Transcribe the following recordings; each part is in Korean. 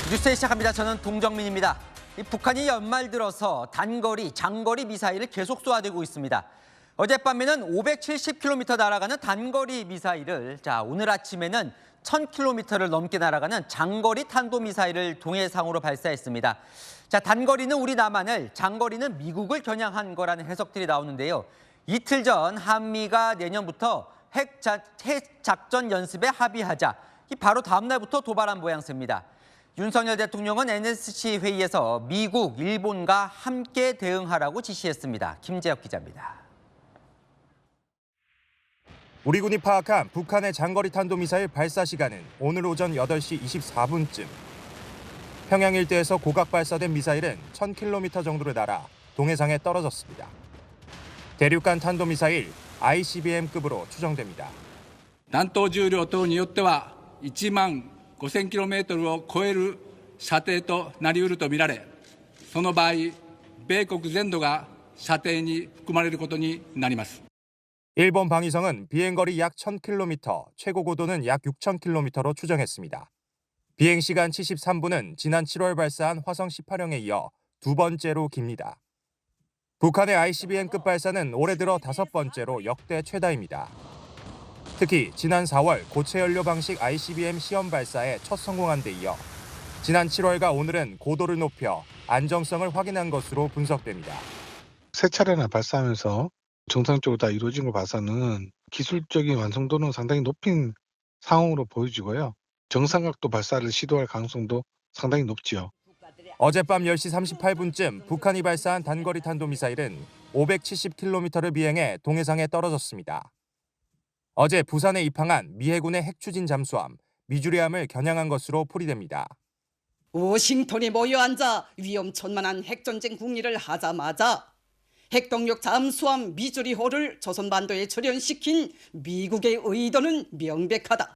뉴스에 시작합니다. 저는 동정민입니다. 북한이 연말 들어서 단거리, 장거리 미사일을 계속 쏘아대고 있습니다. 어젯밤에는 570km 날아가는 단거리 미사일을, 오늘 아침에는 1000km를 넘게 날아가는 장거리 탄도미사일을 동해상으로 발사했습니다. 단거리는 우리 남한을, 장거리는 미국을 겨냥한 거라는 해석들이 나오는데요. 이틀 전 한미가 내년부터 핵작전 연습에 합의하자, 바로 다음 날부터 도발한 모양새입니다. 윤석열 대통령은 NSC 회의에서 미국, 일본과 함께 대응하라고 지시했습니다. 김재혁 기자입니다. 우리 군이 파악한 북한의 장거리 탄도미사일 발사 시간은 오늘 오전 8시 24분쯤. 평양 일대에서 고각 발사된 미사일은 1000km 정도를 날아 동해상에 떨어졌습니다. 대륙간 탄도미사일 ICBM급으로 추정됩니다. 弾頭重量等によっては1万5000kmを超える射程となりうるとみられ、その場合、米国全土が射程に含まれることになります。 일본 방위성은 비행거리 약 1000km, 최고 고도는 약 6000km로 추정했습니다. 비행시간 73분은 지난 7월 발사한 화성 18형에 이어 두 번째로 깁니다. 북한의 ICBM급 발사는 올해 들어 5번째로 역대 최다입니다. 특히 지난 4월 고체 연료 방식 ICBM 시험 발사에 첫 성공한 데 이어 지난 7월과 오늘은 고도를 높여 안정성을 확인한 것으로 분석됩니다. 세 차례나 발사하면서 정상적으로 다 이루어진 걸 봐서는 기술적인 완성도는 상당히 높은 상황으로 보여지고요. 정상각도 발사를 시도할 가능성도 상당히 높지요. 어젯밤 10시 38분쯤 북한이 발사한 단거리 탄도미사일은 570km를 비행해 동해상에 떨어졌습니다. 어제 부산에 입항한 미 해군의 핵추진 잠수함 미주리함을 겨냥한 것으로 풀이됩니다. 워싱턴에 모여 앉아 위험천만한 핵전쟁 국리를 하자마자 핵동력 잠수함 미주리호를 조선반도에 출현시킨 미국의 의도는 명백하다.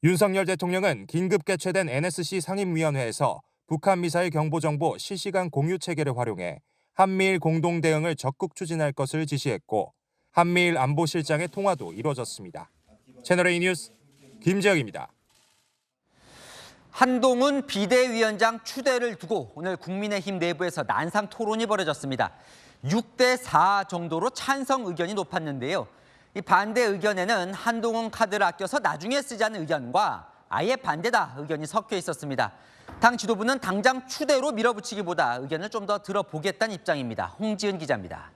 윤석열 대통령은 긴급 개최된 NSC 상임위원회에서 북한 미사일 경보정보 실시간 공유 체계를 활용해 한미일 공동 대응을 적극 추진할 것을 지시했고 한미일 안보실장의 통화도 이뤄졌습니다. 채널A 뉴스 김재혁입니다. 한동훈 비대위원장 추대를 두고 오늘 국민의힘 내부에서 난상 토론이 벌어졌습니다. 6대4 정도로 찬성 의견이 높았는데요. 이 반대 의견에는 한동훈 카드를 아껴서 나중에 쓰자는 의견과 아예 반대다 의견이 섞여 있었습니다. 당 지도부는 당장 추대로 밀어붙이기보다 의견을 좀 더 들어보겠다는 입장입니다. 홍지은 기자입니다.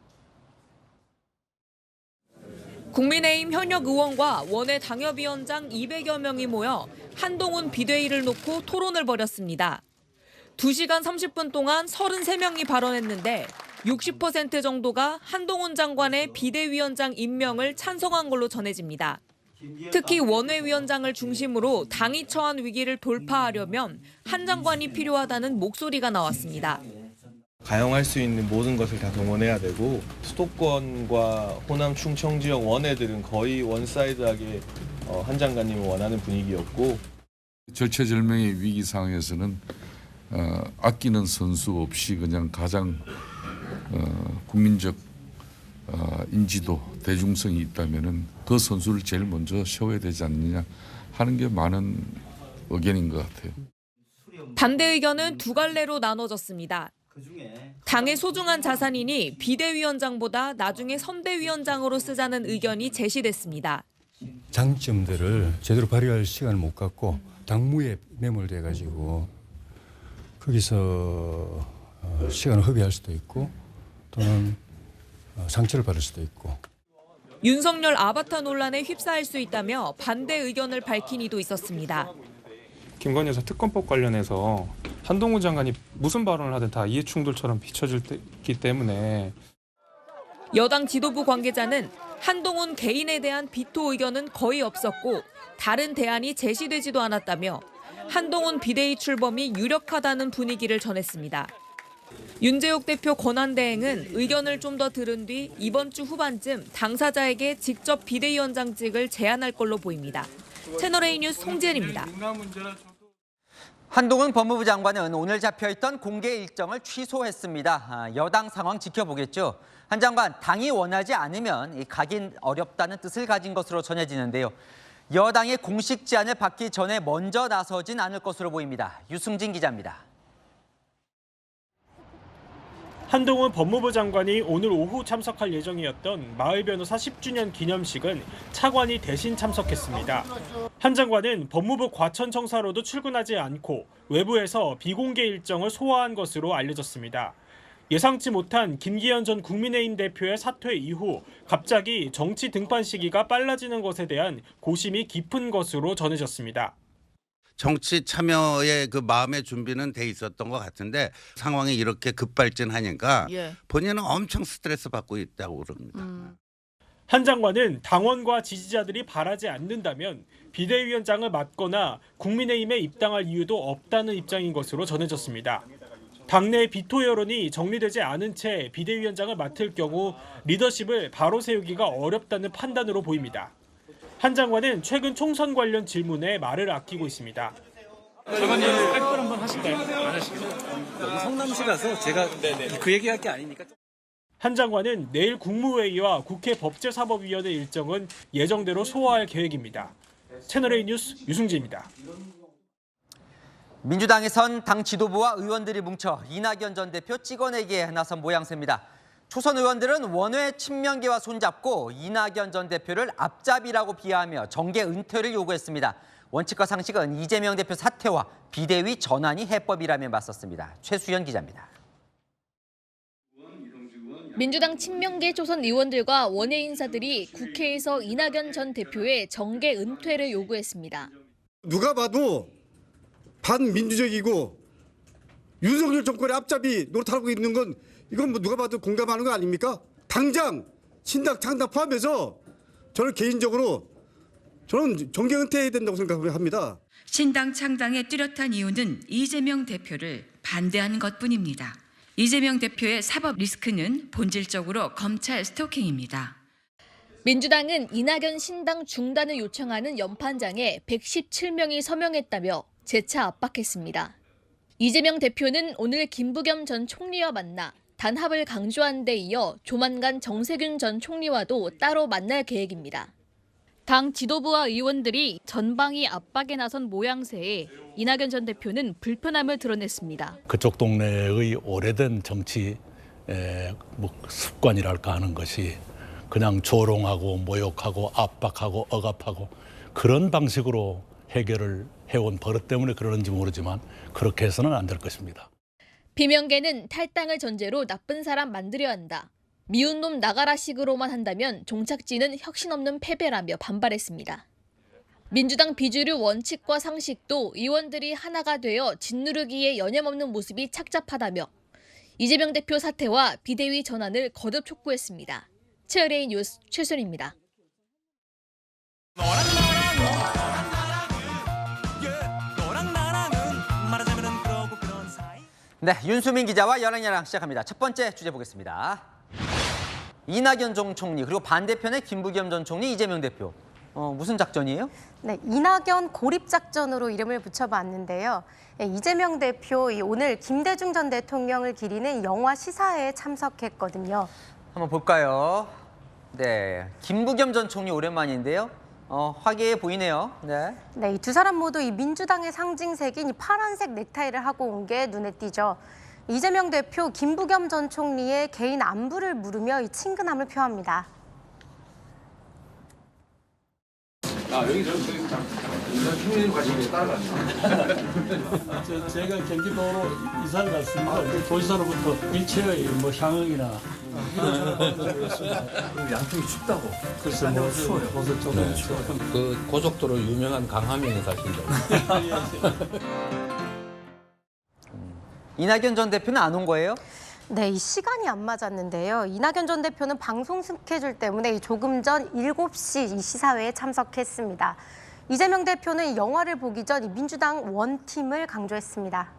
국민의힘 현역 의원과 원외 당협위원장 200여 명이 모여 한동훈 비대위를 놓고 토론을 벌였습니다. 2시간 30분 동안 33명이 발언했는데 60% 정도가 한동훈 장관의 비대위원장 임명을 찬성한 걸로 전해집니다. 특히 원외위원장을 중심으로 당이 처한 위기를 돌파하려면 한 장관이 필요하다는 목소리가 나왔습니다. 가용할 수 있는 모든 것을 다 동원해야 되고 수도권과 호남 충청 지역 원외들은 거의 원사이드하게 한 장관님을 원하는 분위기였고 절체절명의 위기 상황에서는 아끼는 선수 없이 그냥 가장 국민적 인지도, 대중성이 있다면은 그 선수를 제일 먼저 세워야 되지 않느냐 하는 게 많은 의견인 것 같아요. 반대 의견은 두 갈래로 나눠졌습니다. 당의 소중한 자산이니 비대위원장보다 나중에 선대위원장으로 쓰자는 의견이 제시됐습니다. 장점들을 제대로 발휘할 시간을 못 갖고 당무에 매몰돼가지고 거기서 시간을 허비할 수도 있고 또는 상처를 받을 수도 있고. 윤석열 아바타 논란에 휩싸일 수 있다며 반대 의견을 밝힌 이도 있었습니다. 김건희 여사 특검법 관련해서 한동훈 장관이 무슨 발언을 하든 다 이해충돌처럼 비춰지기 때문에 여당 지도부 관계자는 한동훈 개인에 대한 비토 의견은 거의 없었고 다른 대안이 제시되지도 않았다며 한동훈 비대위 출범이 유력하다는 분위기를 전했습니다. 윤재욱 대표 권한대행은 의견을 좀 더 들은 뒤 이번 주 후반쯤 당사자에게 직접 비대위원장직을 제안할 걸로 보입니다. 채널A 뉴스 송지은입니다. 한동훈 법무부 장관은 오늘 잡혀있던 공개 일정을 취소했습니다. 여당 상황 지켜보겠죠. 한 장관, 당이 원하지 않으면 가긴 어렵다는 뜻을 가진 것으로 전해지는데요. 여당의 공식 제안을 받기 전에 먼저 나서진 않을 것으로 보입니다. 유승진 기자입니다. 한동훈 법무부 장관이 오늘 오후 참석할 예정이었던 마을 변호사 10주년 기념식은 차관이 대신 참석했습니다. 한 장관은 법무부 과천청사로도 출근하지 않고 외부에서 비공개 일정을 소화한 것으로 알려졌습니다. 예상치 못한 김기현 전 국민의힘 대표의 사퇴 이후 갑자기 정치 등판 시기가 빨라지는 것에 대한 고심이 깊은 것으로 전해졌습니다. 정치 참여의 그 마음의 준비는 돼 있었던 것 같은데 상황이 이렇게 급발진하니까 본인은 엄청 스트레스 받고 있다고 그럽니다. 한 장관은 당원과 지지자들이 바라지 않는다면 비대위원장을 맡거나 국민의힘에 입당할 이유도 없다는 입장인 것으로 전해졌습니다. 당내 비토 여론이 정리되지 않은 채 비대위원장을 맡을 경우 리더십을 바로 세우기가 어렵다는 판단으로 보입니다. 한 장관은 최근 총선 관련 질문에 말을 아끼고 있습니다. 장관님 백분 한번 하실까요? 안 하시죠? 여기 성남시라서 제가 그 얘기할 게 아니니까. 한 장관은 내일 국무회의와 국회 법제사법위원회 일정은 예정대로 소화할 계획입니다. 채널A 뉴스 유승진입니다. 민주당에선 당 지도부와 의원들이 뭉쳐 이낙연 전 대표 찍어내기에 나선 모양새입니다. 초선 의원들은 원외 친명계와 손잡고 이낙연 전 대표를 앞잡이라고 비하하며 정계 은퇴를 요구했습니다. 원칙과 상식은 이재명 대표 사퇴와 비대위 전환이 해법이라며 맞섰습니다. 최수연 기자입니다. 민주당 친명계 초선 의원들과 원외 인사들이 국회에서 이낙연 전 대표의 정계 은퇴를 요구했습니다. 누가 봐도 반민주적이고 윤석열 정권의 앞잡이 노릇하고 있는 건 이건 뭐 누가 봐도 공감하는 거 아닙니까? 당장 신당 창당 포함해서 저는 개인적으로 정계 은퇴해야 된다고 생각합니다. 신당 창당의 뚜렷한 이유는 이재명 대표를 반대하는 것뿐입니다. 이재명 대표의 사법 리스크는 본질적으로 검찰 스토킹입니다. 민주당은 이낙연 신당 중단을 요청하는 연판장에 117명이 서명했다며 재차 압박했습니다. 이재명 대표는 오늘 김부겸 전 총리와 만나 단합을 강조한 데 이어 조만간 정세균 전 총리와도 따로 만날 계획입니다. 당 지도부와 의원들이 전방위 압박에 나선 모양새에 이낙연 전 대표는 불편함을 드러냈습니다. 그쪽 동네의 오래된 정치 습관이랄까 하는 것이 그냥 조롱하고 모욕하고 압박하고 억압하고 그런 방식으로 해결을 해온 버릇 때문에 그러는지 모르지만 그렇게 해서는 안 될 것입니다. 비명계는 탈당을 전제로 나쁜 사람 만들어야 한다. 미운 놈 나가라 식으로만 한다면 종착지는 혁신 없는 패배라며 반발했습니다. 민주당 비주류 원칙과 상식도 의원들이 하나가 되어 짓누르기에 여념없는 모습이 착잡하다며 이재명 대표 사퇴와 비대위 전환을 거듭 촉구했습니다. 채널A 뉴스 최순입니다. 네, 윤수민 기자와 여랑여랑 시작합니다. 첫 번째 주제 보겠습니다. 이낙연 전 총리 그리고 반대편의 김부겸 전 총리, 이재명 대표. 무슨 작전이에요? 네, 이낙연 고립작전으로 이름을 붙여봤는데요. 이재명 대표 오늘 김대중 전 대통령을 기리는 영화 시사회에 참석했거든요. 한번 볼까요? 네, 김부겸 전 총리 오랜만인데요. 화기애애 보이네요. 네. 네, 이 두 사람 모두 이 민주당의 상징색인 이 파란색 넥타이를 하고 온 게 눈에 띄죠. 이재명 대표, 김부겸 전 총리의 개인 안부를 물으며 이 친근함을 표합니다. 여기 총리님 가시면 따라가요. 제가 경기도로 이사를 갔습니다. 도지사로부터 일체의 향응이나 양쪽이 춥다고. 글쎄 뭐 추워요. 벌써 조금 추워요. 그 고속도로 유명한 강하면에 사신다. 이낙연 전 대표는 안 온 거예요? 네, 이 시간이 안 맞았는데요. 이낙연 전 대표는 방송 스케줄 때문에 조금 전 7시 이 시사회에 참석했습니다. 이재명 대표는 영화를 보기 전 민주당 원팀을 강조했습니다.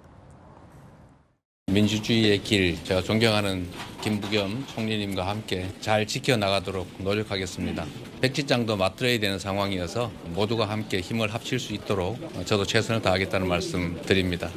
민주주의의 길, 제가 존경하는 김부겸 총리님과 함께 잘 지켜나가도록 노력하겠습니다. 백지장도 맞들어야 되는 상황이어서 모두가 함께 힘을 합칠 수 있도록 저도 최선을 다하겠다는 말씀 드립니다.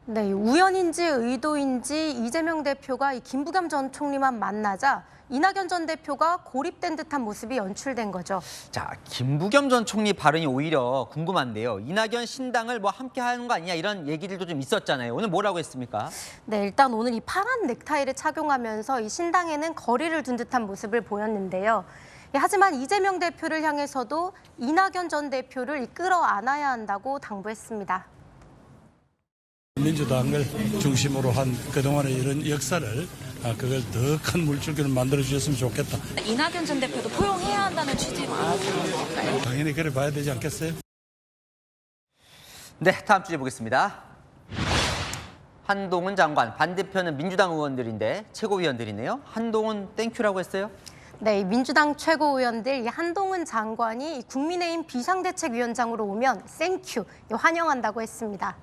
네, 우연인지 의도인지 이재명 대표가 이 김부겸 전 총리만 만나자 이낙연 전 대표가 고립된 듯한 모습이 연출된 거죠. 자, 김부겸 전 총리 발언이 오히려 궁금한데요. 이낙연 신당을 뭐 함께 하는 거 아니냐 이런 얘기들도 좀 있었잖아요. 오늘 뭐라고 했습니까? 네, 일단 오늘 이 파란 넥타이를 착용하면서 이 신당에는 거리를 둔 듯한 모습을 보였는데요. 하지만 이재명 대표를 향해서도 이낙연 전 대표를 끌어안아야 한다고 당부했습니다. 민주당을 중심으로 한 그동안의 이런 역사를 그걸 더 큰 물줄기를 만들어 주셨으면 좋겠다. 이낙연 전 대표도 포용해야 한다는 취지로 알아주는 건가요? 당연히 그래 봐야 되지 않겠어요? 네, 다음 주제 보겠습니다. 한동훈 장관, 반대편은 민주당 의원들인데 최고위원들이네요. 한동훈 땡큐라고 했어요? 네, 민주당 최고위원들 한동훈 장관이 국민의힘 비상대책위원장으로 오면 땡큐 환영한다고 했습니다.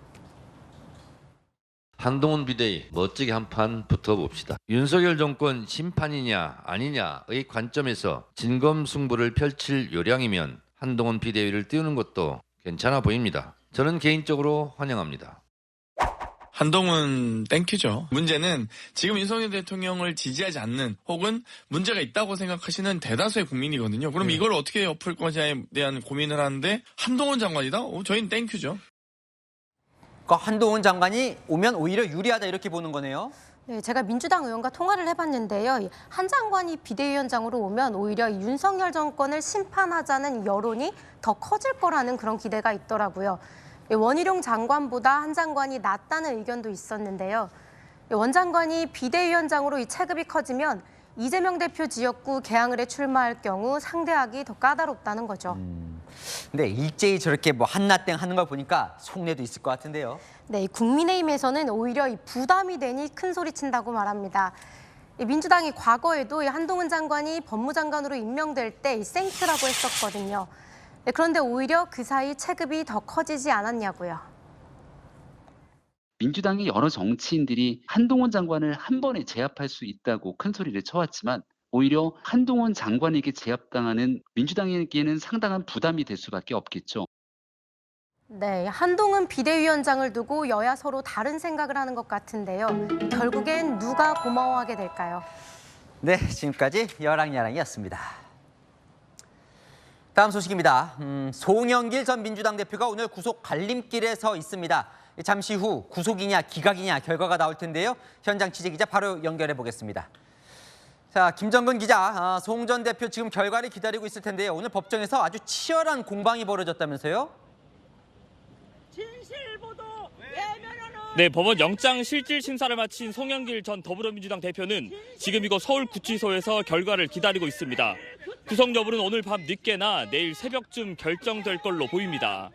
한동훈 비대위 멋지게 한판 붙어봅시다. 윤석열 정권 심판이냐 아니냐의 관점에서 진검승부를 펼칠 요량이면 한동훈 비대위를 띄우는 것도 괜찮아 보입니다. 저는 개인적으로 환영합니다. 한동훈 땡큐죠. 문제는 지금 윤석열 대통령을 지지하지 않는 혹은 문제가 있다고 생각하시는 대다수의 국민이거든요. 그럼 이걸 어떻게 엎을 것이냐에 대한 고민을 하는데 한동훈 장관이다? 저희는 땡큐죠. 한동훈 장관이 오면 오히려 유리하다 이렇게 보는 거네요. 네, 제가 민주당 의원과 통화를 해봤는데요. 한 장관이 비대위원장으로 오면 오히려 윤석열 정권을 심판하자는 여론이 더 커질 거라는 그런 기대가 있더라고요. 원희룡 장관보다 한 장관이 낫다는 의견도 있었는데요. 원 장관이 비대위원장으로 이 체급이 커지면 이재명 대표 지역구 개항을에 출마할 경우 상대하기 더 까다롭다는 거죠. 근데 일제히 저렇게 뭐 한나땡 하는 걸 보니까 속내도 있을 것 같은데요. 네, 국민의힘에서는 오히려 이 부담이 되니 큰 소리 친다고 말합니다. 민주당이 과거에도 한동훈 장관이 법무장관으로 임명될 때 땡큐라고 했었거든요. 네, 그런데 오히려 그 사이 체급이 더 커지지 않았냐고요. 민주당의 여러 정치인들이 한동훈 장관을 한 번에 제압할 수 있다고 큰 소리를 쳐왔지만 오히려 한동훈 장관에게 제압당하는 민주당에게는 상당한 부담이 될 수밖에 없겠죠. 네, 한동훈 비대위원장을 두고 여야 서로 다른 생각을 하는 것 같은데요. 결국엔 누가 고마워하게 될까요? 네, 지금까지 여랑야랑이었습니다. 다음 소식입니다. 송영길 전 민주당 대표가 오늘 구속 갈림길에 서 있습니다. 잠시 후 구속이냐 기각이냐 결과가 나올 텐데요. 현장 취재기자 바로 연결해 보겠습니다. 자, 김정근 기자, 송 전 대표 지금 결과를 기다리고 있을 텐데요. 오늘 법정에서 아주 치열한 공방이 벌어졌다면서요? 네, 법원 영장 실질 심사를 마친 송영길 전 더불어민주당 대표는 지금 이곳 서울구치소에서 결과를 기다리고 있습니다. 구속 여부는 오늘 밤 늦게나 내일 새벽쯤 결정될 걸로 보입니다.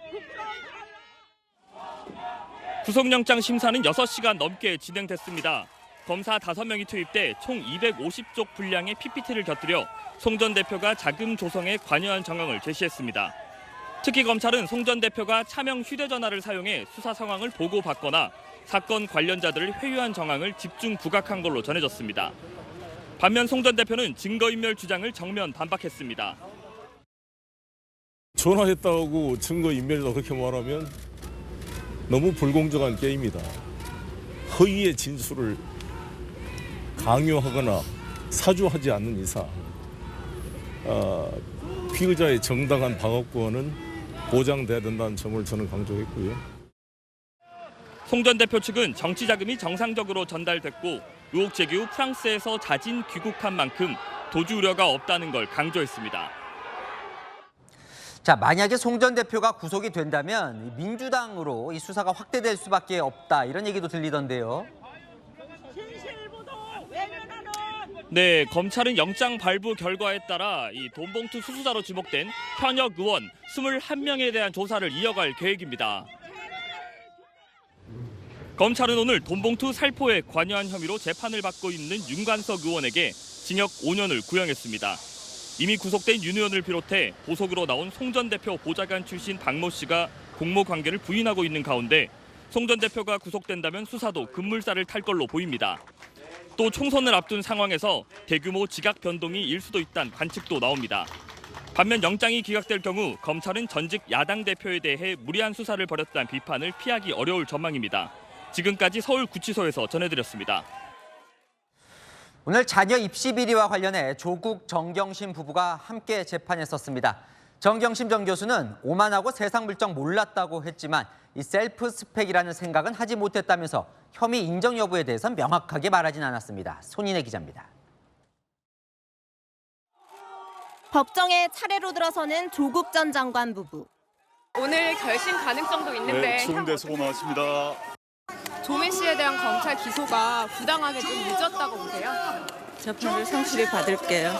구속영장 심사는 6시간 넘게 진행됐습니다. 검사 5명이 투입돼 총 250쪽 분량의 PPT를 곁들여 송 전 대표가 자금 조성에 관여한 정황을 제시했습니다. 특히 검찰은 송 전 대표가 차명 휴대전화를 사용해 수사 상황을 보고받거나 사건 관련자들을 회유한 정황을 집중 부각한 걸로 전해졌습니다. 반면 송 전 대표는 증거인멸 주장을 정면 반박했습니다. 전화했다고 증거인멸이다 그렇게 말하면 너무 불공정한 게임이다. 허위의 진술을 강요하거나 사주하지 않는 이상 피의자의 정당한 방어권은 보장돼야 된다는 점을 저는 강조했고요. 송 전 대표 측은 정치 자금이 정상적으로 전달됐고 의혹 제기 후 프랑스에서 자진 귀국한 만큼 도주 우려가 없다는 걸 강조했습니다. 자, 만약에 송 전 대표가 구속이 된다면 민주당으로 이 수사가 확대될 수밖에 없다 이런 얘기도 들리던데요. 네, 검찰은 영장 발부 결과에 따라 이 돈봉투 수수자로 지목된 현역 의원 21명에 대한 조사를 이어갈 계획입니다. 검찰은 오늘 돈봉투 살포에 관여한 혐의로 재판을 받고 있는 윤관석 의원에게 징역 5년을 구형했습니다. 이미 구속된 윤 의원을 비롯해 보석으로 나온 송 전 대표 보좌관 출신 박모 씨가 공모 관계를 부인하고 있는 가운데 송 전 대표가 구속된다면 수사도 급물살을 탈 걸로 보입니다. 또 총선을 앞둔 상황에서 대규모 지각 변동이 일 수도 있다는 관측도 나옵니다. 반면 영장이 기각될 경우 검찰은 전직 야당 대표에 대해 무리한 수사를 벌였다는 비판을 피하기 어려울 전망입니다. 지금까지 서울구치소에서 전해드렸습니다. 오늘 자녀 입시 비리와 관련해 조국, 정경심 부부가 함께 재판에 섰습니다. 정경심 전 교수는 오만하고 세상 물정 몰랐다고 했지만 이 셀프 스펙이라는 생각은 하지 못했다면서 혐의 인정 여부에 대해선 명확하게 말하진 않았습니다. 손인혜 기자입니다. 법정에 차례로 들어서는 조국 전 장관 부부. 오늘 결심 가능성도 있는데 네, 추운데 수고 많으십니다. 조민 씨에 대한 검찰 기소가 부당하게 좀 늦었다고 보세요? 재판을 성실히 받을게요.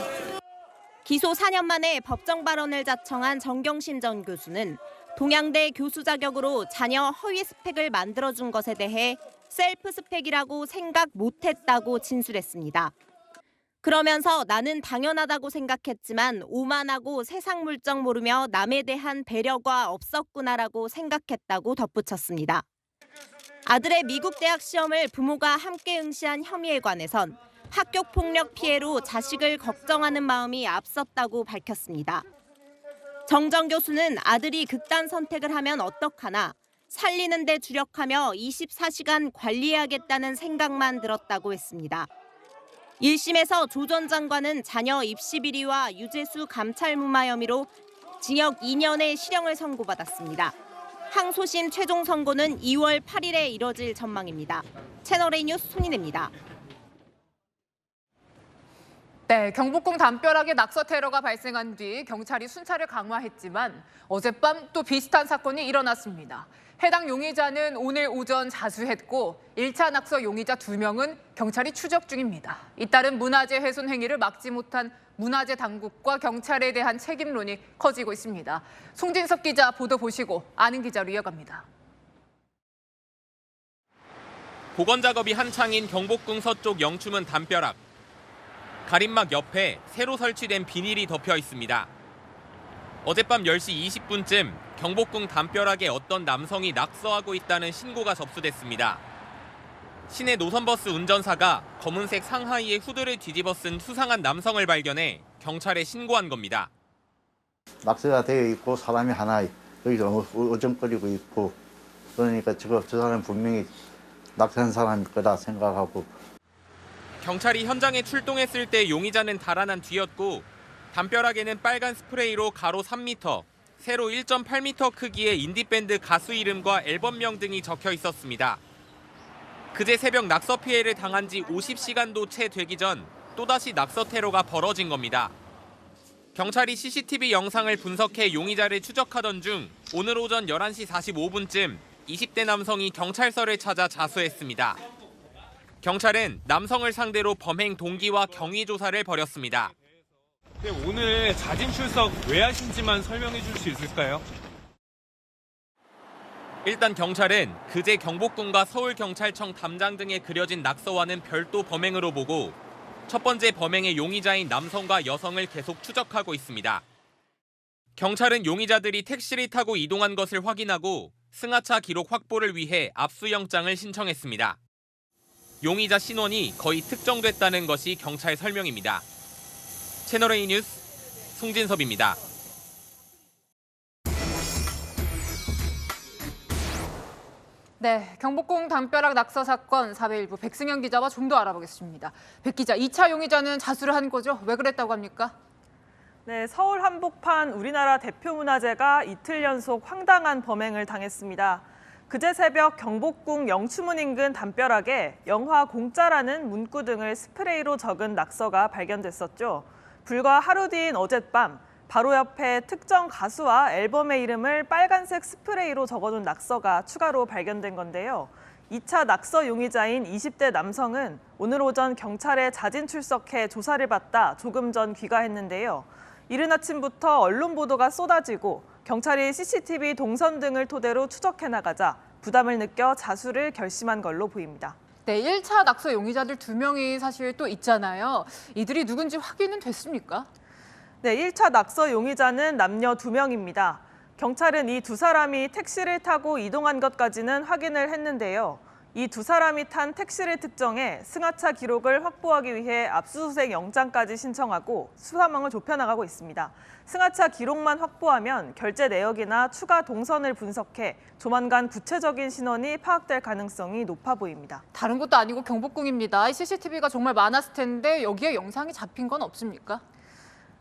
기소 4년 만에 법정 발언을 자청한 정경심 전 교수는 동양대 교수 자격으로 자녀 허위 스펙을 만들어준 것에 대해 셀프 스펙이라고 생각 못했다고 진술했습니다. 그러면서 나는 당연하다고 생각했지만 오만하고 세상 물정 모르며 남에 대한 배려가 없었구나라고 생각했다고 덧붙였습니다. 아들의 미국 대학 시험을 부모가 함께 응시한 혐의에 관해선 학교폭력 피해로 자식을 걱정하는 마음이 앞섰다고 밝혔습니다. 정 전 교수는 아들이 극단 선택을 하면 어떡하나 살리는 데 주력하며 24시간 관리해야겠다는 생각만 들었다고 했습니다. 1심에서 조 전 장관은 자녀 입시 비리와 유재수 감찰 무마 혐의로 징역 2년의 실형을 선고받았습니다. 항소심 최종 선고는 2월 8일에 이뤄질 전망입니다. 채널A 뉴스 손인혜입니다. 네, 경복궁 담벼락에 낙서 테러가 발생한 뒤 경찰이 순찰을 강화했지만 어젯밤 또 비슷한 사건이 일어났습니다. 해당 용의자는 오늘 오전 자수했고 1차 낙서 용의자 2명은 경찰이 추적 중입니다. 잇따른 문화재 훼손 행위를 막지 못한 문화재 당국과 경찰에 대한 책임론이 커지고 있습니다. 송진석 기자 보도 보시고 아는 기자로 이어갑니다. 복원 작업이 한창인 경복궁 서쪽 영추문 담벼락. 가림막 옆에 새로 설치된 비닐이 덮여 있습니다. 어젯밤 10시 20분쯤 경복궁 담벼락에 어떤 남성이 낙서하고 있다는 신고가 접수됐습니다. 시내 노선버스 운전사가 검은색 상하이에 후드를 뒤집어 쓴 수상한 남성을 발견해 경찰에 신고한 겁니다. 낙서가 되어 있고 사람이 하나 여기서 어정거리고 있고 그러니까 저 사람은 분명히 낙서한 사람일 거다 생각하고. 경찰이 현장에 출동했을 때 용의자는 달아난 뒤였고 담벼락에는 빨간 스프레이로 가로 3m, 세로 1.8m 크기의 인디밴드 가수 이름과 앨범명 등이 적혀 있었습니다. 그제 새벽 낙서 피해를 당한 지 50시간도 채 되기 전 또다시 낙서 테러가 벌어진 겁니다. 경찰이 CCTV 영상을 분석해 용의자를 추적하던 중 오늘 오전 11시 45분쯤 20대 남성이 경찰서를 찾아 자수했습니다. 경찰은 남성을 상대로 범행 동기와 경위 조사를 벌였습니다. 오늘 자진 출석 왜 하신지만 설명해 줄 수 있을까요? 일단 경찰은 그제 경복궁과 서울경찰청 담장 등에 그려진 낙서와는 별도 범행으로 보고 첫 번째 범행의 용의자인 남성과 여성을 계속 추적하고 있습니다. 경찰은 용의자들이 택시를 타고 이동한 것을 확인하고 승하차 기록 확보를 위해 압수영장을 신청했습니다. 용의자 신원이 거의 특정됐다는 것이 경찰 설명입니다. 채널A 뉴스 송진섭입니다. 네, 경복궁 담벼락 낙서 사건 사회일부 백승현 기자와 좀 더 알아보겠습니다. 백 기자, 2차 용의자는 자수를 한 거죠? 왜 그랬다고 합니까? 네, 서울 한복판 우리나라 대표 문화재가 이틀 연속 황당한 범행을 당했습니다. 그제 새벽 경복궁 영추문 인근 담벼락에 영화 공짜라는 문구 등을 스프레이로 적은 낙서가 발견됐었죠. 불과 하루 뒤인 어젯밤, 바로 옆에 특정 가수와 앨범의 이름을 빨간색 스프레이로 적어둔 낙서가 추가로 발견된 건데요. 2차 낙서 용의자인 20대 남성은 오늘 오전 경찰에 자진 출석해 조사를 받다 조금 전 귀가했는데요. 이른 아침부터 언론 보도가 쏟아지고 경찰이 CCTV 동선 등을 토대로 추적해 나가자 부담을 느껴 자수를 결심한 걸로 보입니다. 네, 1차 낙서 용의자들 2명이 사실 또 있잖아요. 이들이 누군지 확인은 됐습니까? 네, 1차 낙서 용의자는 남녀 2명입니다. 경찰은 이 두 사람이 택시를 타고 이동한 것까지는 확인을 했는데요. 이 두 사람이 탄 택시를 특정해 승하차 기록을 확보하기 위해 압수수색 영장까지 신청하고 수사망을 좁혀나가고 있습니다. 승하차 기록만 확보하면 결제 내역이나 추가 동선을 분석해 조만간 구체적인 신원이 파악될 가능성이 높아 보입니다. 다른 것도 아니고 경복궁입니다. CCTV가 정말 많았을 텐데 여기에 영상이 잡힌 건 없습니까?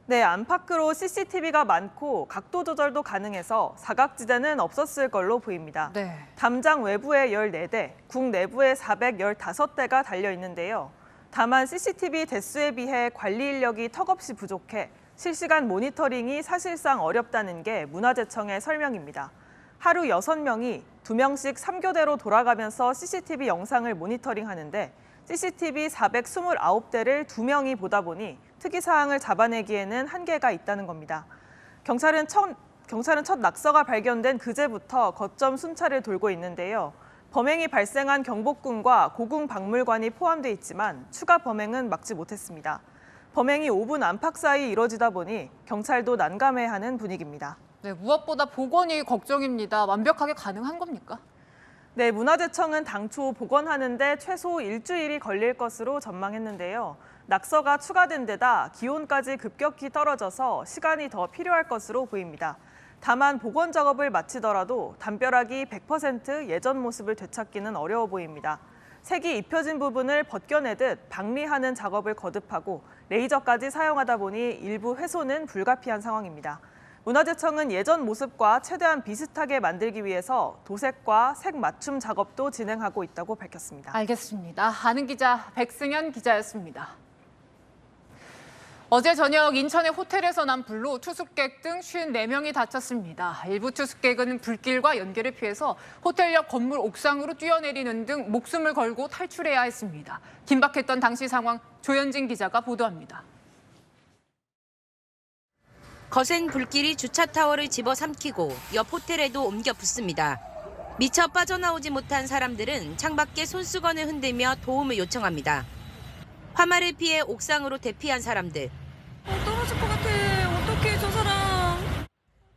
네, 안팎으로 CCTV가 많고 각도 조절도 가능해서 사각지대는 없었을 걸로 보입니다. 네. 담장 외부에 14대, 궁 내부에 415대가 달려 있는데요. 다만 CCTV 대수에 비해 관리 인력이 턱없이 부족해 실시간 모니터링이 사실상 어렵다는 게 문화재청의 설명입니다. 하루 6명이 2명씩 3교대로 돌아가면서 CCTV 영상을 모니터링하는데 CCTV 429대를 2명이 보다 보니 특이사항을 잡아내기에는 한계가 있다는 겁니다. 경찰은 첫 낙서가 발견된 그제부터 거점 순찰을 돌고 있는데요. 범행이 발생한 경복궁과 고궁박물관이 포함돼 있지만 추가 범행은 막지 못했습니다. 범행이 5분 안팎 사이 이뤄지다 보니 경찰도 난감해하는 분위기입니다. 네, 무엇보다 복원이 걱정입니다. 완벽하게 가능한 겁니까? 네, 문화재청은 당초 복원하는데 최소 일주일이 걸릴 것으로 전망했는데요. 낙서가 추가된 데다 기온까지 급격히 떨어져서 시간이 더 필요할 것으로 보입니다. 다만 복원 작업을 마치더라도 담벼락이 100% 예전 모습을 되찾기는 어려워 보입니다. 색이 입혀진 부분을 벗겨내듯 박리하는 작업을 거듭하고 레이저까지 사용하다 보니 일부 훼손은 불가피한 상황입니다. 문화재청은 예전 모습과 최대한 비슷하게 만들기 위해서 도색과 색 맞춤 작업도 진행하고 있다고 밝혔습니다. 알겠습니다. 아는 기자 백승현 기자였습니다. 어제 저녁 인천의 호텔에서 난 불로 투숙객 등 54명이 다쳤습니다. 일부 투숙객은 불길과 연기를 피해서 호텔 옆 건물 옥상으로 뛰어내리는 등 목숨을 걸고 탈출해야 했습니다. 긴박했던 당시 상황 조현진 기자가 보도합니다. 거센 불길이 주차타워를 집어삼키고 옆 호텔에도 옮겨 붙습니다. 미처 빠져나오지 못한 사람들은 창밖에 손수건을 흔들며 도움을 요청합니다. 화마를 피해 옥상으로 대피한 사람들. 떨어질 것 같아. 어떡해, 저 사람.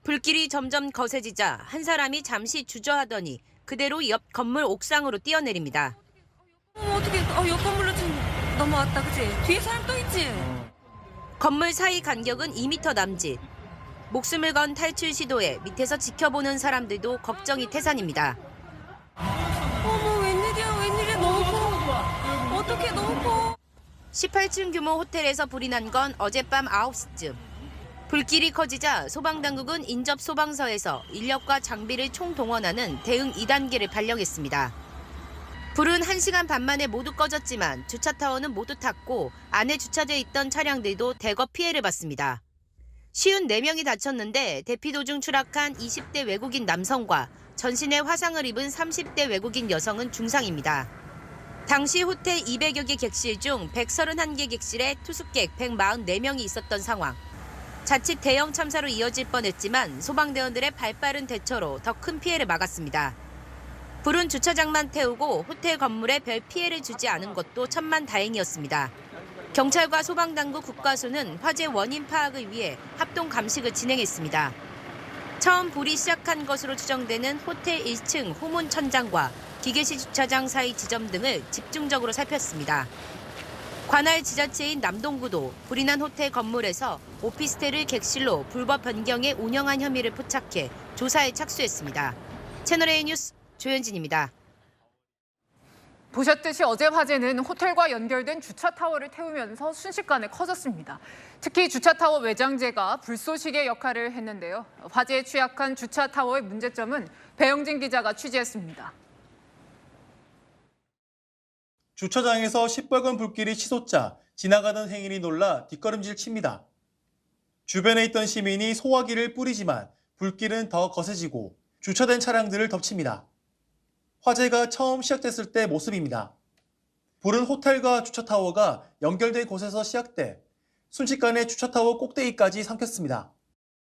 불길이 점점 거세지자 한 사람이 잠시 주저하더니 그대로 옆 건물 옥상으로 뛰어내립니다. 어떡해. 옆 건물로 지금 넘어왔다, 그치? 뒤에 사람 또 있지? 건물 사이 간격은 2m 남짓. 목숨을 건 탈출 시도에 밑에서 지켜보는 사람들도 걱정이 태산입니다. 어머, 웬일이야, 너무 커. 어떡해, 너무 커. 18층 규모 호텔에서 불이 난 건 어젯밤 9시쯤. 불길이 커지자 소방당국은 인접 소방서에서 인력과 장비를 총동원하는 대응 2단계를 발령했습니다. 불은 1시간 반 만에 모두 꺼졌지만 주차타워는 모두 탔고 안에 주차돼 있던 차량들도 대거 피해를 봤습니다. 54명이 다쳤는데 대피 도중 추락한 20대 외국인 남성과 전신에 화상을 입은 30대 외국인 여성은 중상입니다. 당시 호텔 200여 개 객실 중 131개 객실에 투숙객 144명이 있었던 상황. 자칫 대형 참사로 이어질 뻔했지만 소방대원들의 발빠른 대처로 더 큰 피해를 막았습니다. 불은 주차장만 태우고 호텔 건물에 별 피해를 주지 않은 것도 천만다행이었습니다. 경찰과 소방당국 국과수는 화재 원인 파악을 위해 합동 감식을 진행했습니다. 처음 불이 시작한 것으로 추정되는 호텔 1층 후문 천장과 기계시 주차장 사이 지점 등을 집중적으로 살폈습니다. 관할 지자체인 남동구도 불이 난 호텔 건물에서 오피스텔을 객실로 불법 변경해 운영한 혐의를 포착해 조사에 착수했습니다. 채널A 뉴스 조현진입니다. 보셨듯이 어제 화재는 호텔과 연결된 주차타워를 태우면서 순식간에 커졌습니다. 특히 주차타워 외장재가 불쏘시개 역할을 했는데요. 화재에 취약한 주차타워의 문제점은 배영진 기자가 취재했습니다. 주차장에서 시뻘건 불길이 치솟자 지나가던 행인이 놀라 뒷걸음질 칩니다. 주변에 있던 시민이 소화기를 뿌리지만 불길은 더 거세지고 주차된 차량들을 덮칩니다. 화재가 처음 시작됐을 때 모습입니다. 불은 호텔과 주차타워가 연결된 곳에서 시작돼 순식간에 주차타워 꼭대기까지 삼켰습니다.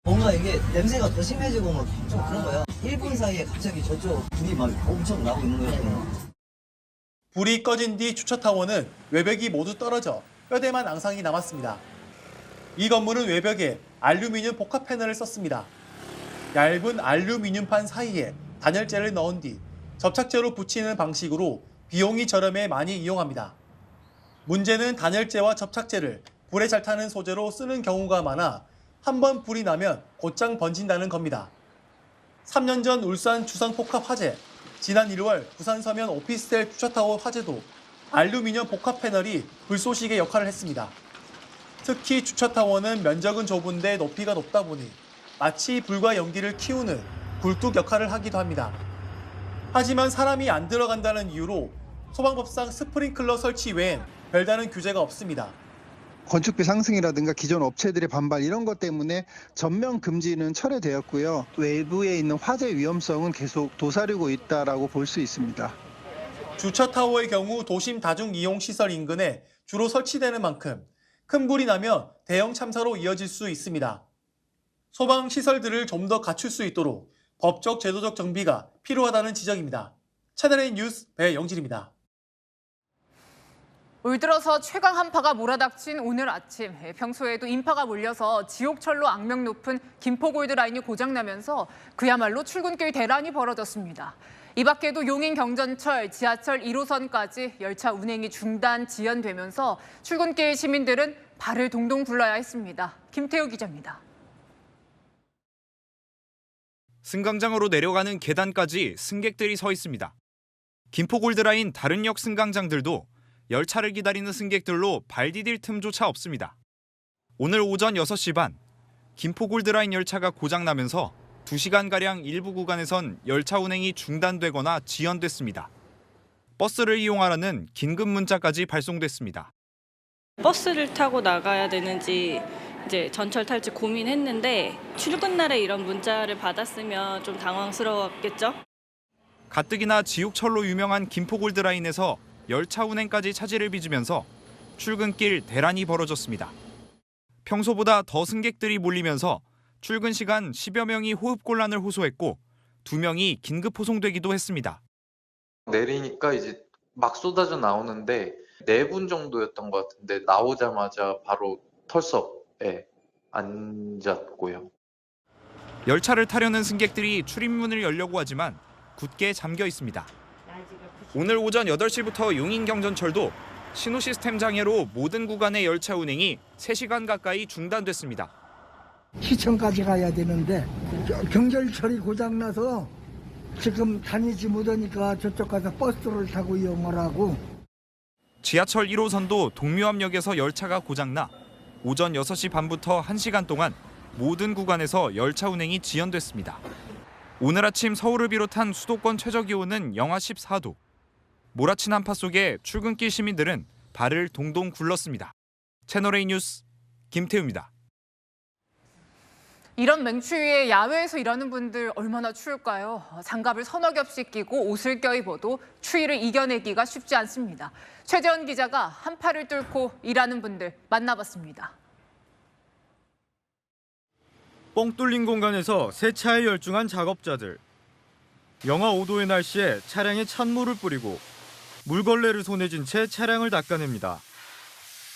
뭔가 이게 냄새가 더 심해지고 막 좀 그런 거야. 1분 사이에 갑자기 저쪽 불이 막 엄청 나고 있는 거였거든요. 불이 꺼진 뒤 주차타워는 외벽이 모두 떨어져 뼈대만 앙상이 남았습니다. 이 건물은 외벽에 알루미늄 복합 패널을 썼습니다. 얇은 알루미늄판 사이에 단열재를 넣은 뒤 접착제로 붙이는 방식으로 비용이 저렴해 많이 이용합니다. 문제는 단열재와 접착제를 불에 잘 타는 소재로 쓰는 경우가 많아 한번 불이 나면 곧장 번진다는 겁니다. 3년 전 울산 주상복합 화재, 지난 1월 부산 서면 오피스텔 주차타워 화재도 알루미늄 복합 패널이 불쏘시개 역할을 했습니다. 특히 주차타워는 면적은 좁은데 높이가 높다 보니 마치 불과 연기를 키우는 굴뚝 역할을 하기도 합니다. 하지만 사람이 안 들어간다는 이유로 소방법상 스프링클러 설치 외엔 별다른 규제가 없습니다. 건축비 상승이라든가 기존 업체들의 반발 이런 것 때문에 전면 금지는 철회되었고요. 외부에 있는 화재 위험성은 계속 도사리고 있다라고 볼 수 있습니다. 주차타워의 경우 도심 다중이용시설 인근에 주로 설치되는 만큼 큰 불이 나면 대형 참사로 이어질 수 있습니다. 소방시설들을 좀 더 갖출 수 있도록 법적 제도적 정비가 필요하다는 지적입니다. 채널A 뉴스 배영진입니다. 올 들어서 최강 한파가 몰아닥친 오늘 아침, 평소에도 인파가 몰려서 지옥철로 악명 높은 김포골드라인이 고장나면서 그야말로 출근길 대란이 벌어졌습니다. 이 밖에도 용인 경전철, 지하철 1호선까지 열차 운행이 중단, 지연되면서 출근길 시민들은 발을 동동 굴러야 했습니다. 김태우 기자입니다. 승강장으로 내려가는 계단까지 승객들이 서 있습니다. 김포골드라인 다른 역 승강장들도 열차를 기다리는 승객들로 발 디딜 틈조차 없습니다. 오늘 오전 6시 반, 김포골드라인 열차가 고장나면서 2시간가량 일부 구간에선 열차 운행이 중단되거나 지연됐습니다. 버스를 이용하라는 긴급 문자까지 발송됐습니다. 버스를 타고 나가야 되는지 이제 전철 탈지 고민했는데 출근 날에 이런 문자를 받았으면 좀 당황스러웠겠죠? 가뜩이나 지옥철로 유명한 김포골드라인에서 열차 운행까지 차질을 빚으면서 출근길 대란이 벌어졌습니다. 평소보다 더 승객들이 몰리면서 출근 시간 10여 명이 호흡곤란을 호소했고 2명이 긴급 호송되기도 했습니다. 내리니까 이제 막 쏟아져 나오는데 4분 정도였던 것 같은데 나오자마자 바로 털석에 앉았고요. 열차를 타려는 승객들이 출입문을 열려고 하지만 굳게 잠겨 있습니다. 오늘 오전 8시부터 용인 경전철도 신호 시스템 장애로 모든 구간의 열차 운행이 3시간 가까이 중단됐습니다. 시청까지 가야 되는데 경전철이 고장나서 지금 다니지 못하니까 저쪽 가서 버스를 타고 이용을 하고. 지하철 1호선도 동묘암역에서 열차가 고장나 오전 6시 반부터 1시간 동안 모든 구간에서 열차 운행이 지연됐습니다. 오늘 아침 서울을 비롯한 수도권 최저기온은 영하 14도. 몰아친 한파 속에 출근길 시민들은 발을 동동 굴렀습니다. 채널A 뉴스 김태우입니다. 이런 맹추위에 야외에서 일하는 분들 얼마나 추울까요? 장갑을 서너 겹씩 끼고 옷을 껴입어도 추위를 이겨내기가 쉽지 않습니다. 최재원 기자가 한파를 뚫고 일하는 분들 만나봤습니다. 뻥 뚫린 공간에서 세차에 열중한 작업자들. 영하 5도의 날씨에 차량에 찬물을 뿌리고 물걸레를 손에 쥔 채 차량을 닦아냅니다.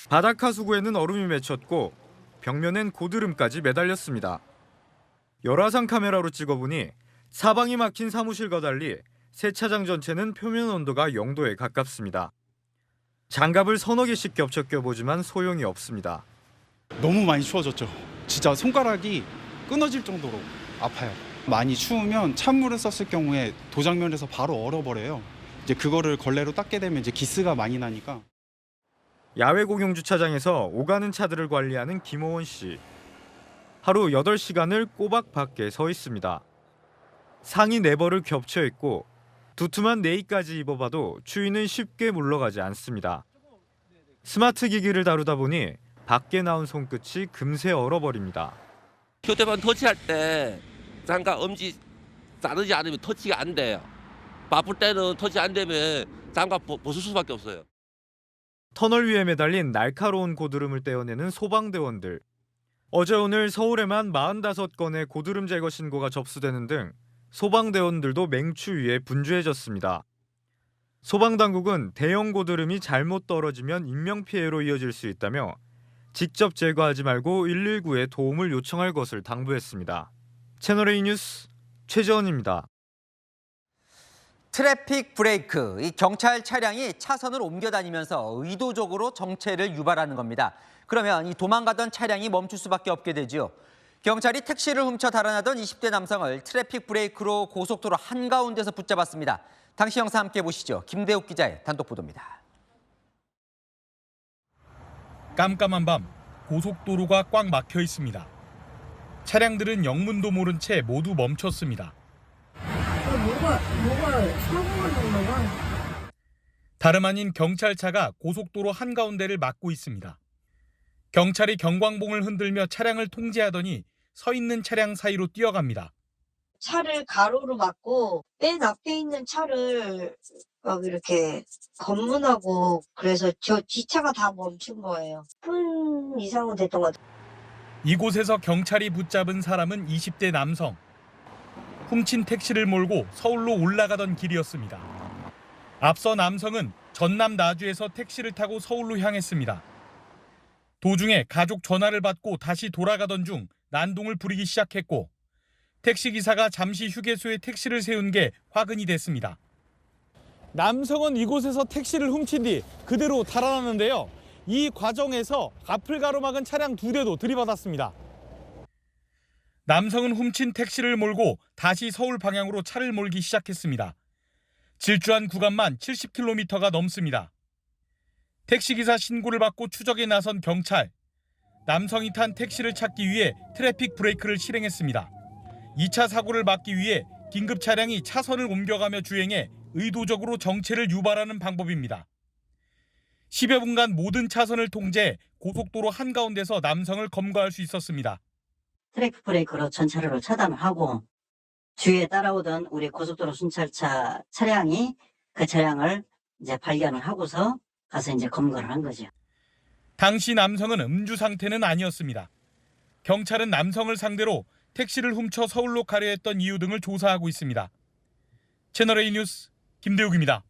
바닥 하수구에는 얼음이 맺혔고 벽면엔 고드름까지 매달렸습니다. 열화상 카메라로 찍어보니 사방이 막힌 사무실과 달리 세차장 전체는 표면 온도가 0도에 가깝습니다. 장갑을 서너 개씩 겹쳐 껴보지만 소용이 없습니다. 너무 많이 추워졌죠. 진짜 손가락이 끊어질 정도로 아파요. 많이 추우면 찬물을 썼을 경우에 도장면에서 바로 얼어버려요. 이제 그거를 걸레로 닦게 되면 이제 기스가 많이 나니까. 야외 공용 주차장에서 오가는 차들을 관리하는 김호원 씨. 하루 8시간을 꼬박 밖에 서 있습니다. 상의 4벌을 겹쳐 입고 두툼한 네이까지 입어봐도 추위는 쉽게 물러가지 않습니다. 스마트 기기를 다루다 보니 밖에 나온 손끝이 금세 얼어버립니다. 휴대폰 터치할 때 장갑 엄지 자르지 않으면 터치가 안 돼요. 바쁠 때는 터치 안 되면 장갑 벗을 수밖에 없어요. 터널 위에 매달린 날카로운 고드름을 떼어내는 소방대원들. 어제 오늘 서울에만 45건의 고드름 제거 신고가 접수되는 등 소방대원들도 맹추위에 분주해졌습니다. 소방당국은 대형 고드름이 잘못 떨어지면 인명피해로 이어질 수 있다며 직접 제거하지 말고 119에 도움을 요청할 것을 당부했습니다. 채널A 뉴스 최재원입니다. 트래픽 브레이크, 이 경찰 차량이 차선을 옮겨 다니면서 의도적으로 정체를 유발하는 겁니다. 그러면 이 도망가던 차량이 멈출 수밖에 없게 되죠. 경찰이 택시를 훔쳐 달아나던 20대 남성을 트래픽 브레이크로 고속도로 한가운데서 붙잡았습니다. 당시 영상 함께 보시죠. 김대욱 기자의 단독 보도입니다. 깜깜한 밤 고속도로가 꽉 막혀 있습니다. 차량들은 영문도 모른 채 모두 멈췄습니다. 뭐가 사고가 난 거야? 다름 아닌 경찰차가 고속도로 한가운데를 막고 있습니다. 경찰이 경광봉을 흔들며 차량을 통제하더니 서 있는 차량 사이로 뛰어갑니다. 차를 가로로 막고 맨 앞에 있는 차를 막 이렇게 검문하고 그래서 저 뒷차가 다 멈춘 거예요. 10분 이상은 됐던 것 같아요. 이곳에서 경찰이 붙잡은 사람은 20대 남성. 훔친 택시를 몰고 서울로 올라가던 길이었습니다. 앞서 남성은 전남 나주에서 택시를 타고 서울로 향했습니다. 도중에 가족 전화를 받고 다시 돌아가던 중 난동을 부리기 시작했고 택시기사가 잠시 휴게소에 택시를 세운 게 화근이 됐습니다. 남성은 이곳에서 택시를 훔친 뒤 그대로 달아났는데요. 이 과정에서 앞을 가로막은 차량 2대도 들이받았습니다. 남성은 훔친 택시를 몰고 다시 서울 방향으로 차를 몰기 시작했습니다. 질주한 구간만 70km가 넘습니다. 택시기사 신고를 받고 추적에 나선 경찰. 남성이 탄 택시를 찾기 위해 트래픽 브레이크를 실행했습니다. 2차 사고를 막기 위해 긴급 차량이 차선을 옮겨가며 주행해 의도적으로 정체를 유발하는 방법입니다. 10여 분간 모든 차선을 통제해 고속도로 한가운데서 남성을 검거할 수 있었습니다. 트래픽 브레이크로 전차로를 차단을 하고 주위에 따라오던 우리 고속도로 순찰차 차량이 그 차량을 이제 발견을 하고서 가서 이제 검거를 한 거죠. 당시 남성은 음주 상태는 아니었습니다. 경찰은 남성을 상대로 택시를 훔쳐 서울로 가려 했던 이유 등을 조사하고 있습니다. 채널A 뉴스 김대욱입니다.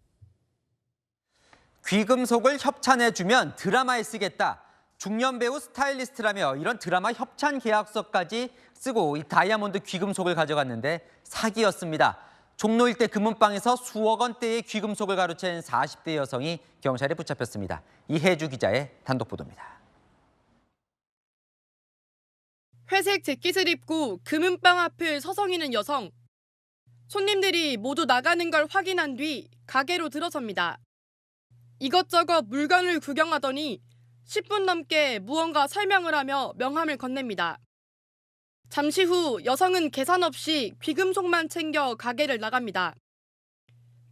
귀금속을 협찬해주면 드라마에 쓰겠다. 중년 배우 스타일리스트라며 이런 드라마 협찬 계약서까지 쓰고 이 다이아몬드 귀금속을 가져갔는데 사기였습니다. 종로 일대 금은방에서 수억 원대의 귀금속을 가로챈 40대 여성이 경찰에 붙잡혔습니다. 이혜주 기자의 단독 보도입니다. 회색 재킷을 입고 금은방 앞을 서성이는 여성. 손님들이 모두 나가는 걸 확인한 뒤 가게로 들어섭니다. 이것저것 물건을 구경하더니 10분 넘게 무언가 설명을 하며 명함을 건넵니다. 잠시 후 여성은 계산 없이 귀금속만 챙겨 가게를 나갑니다.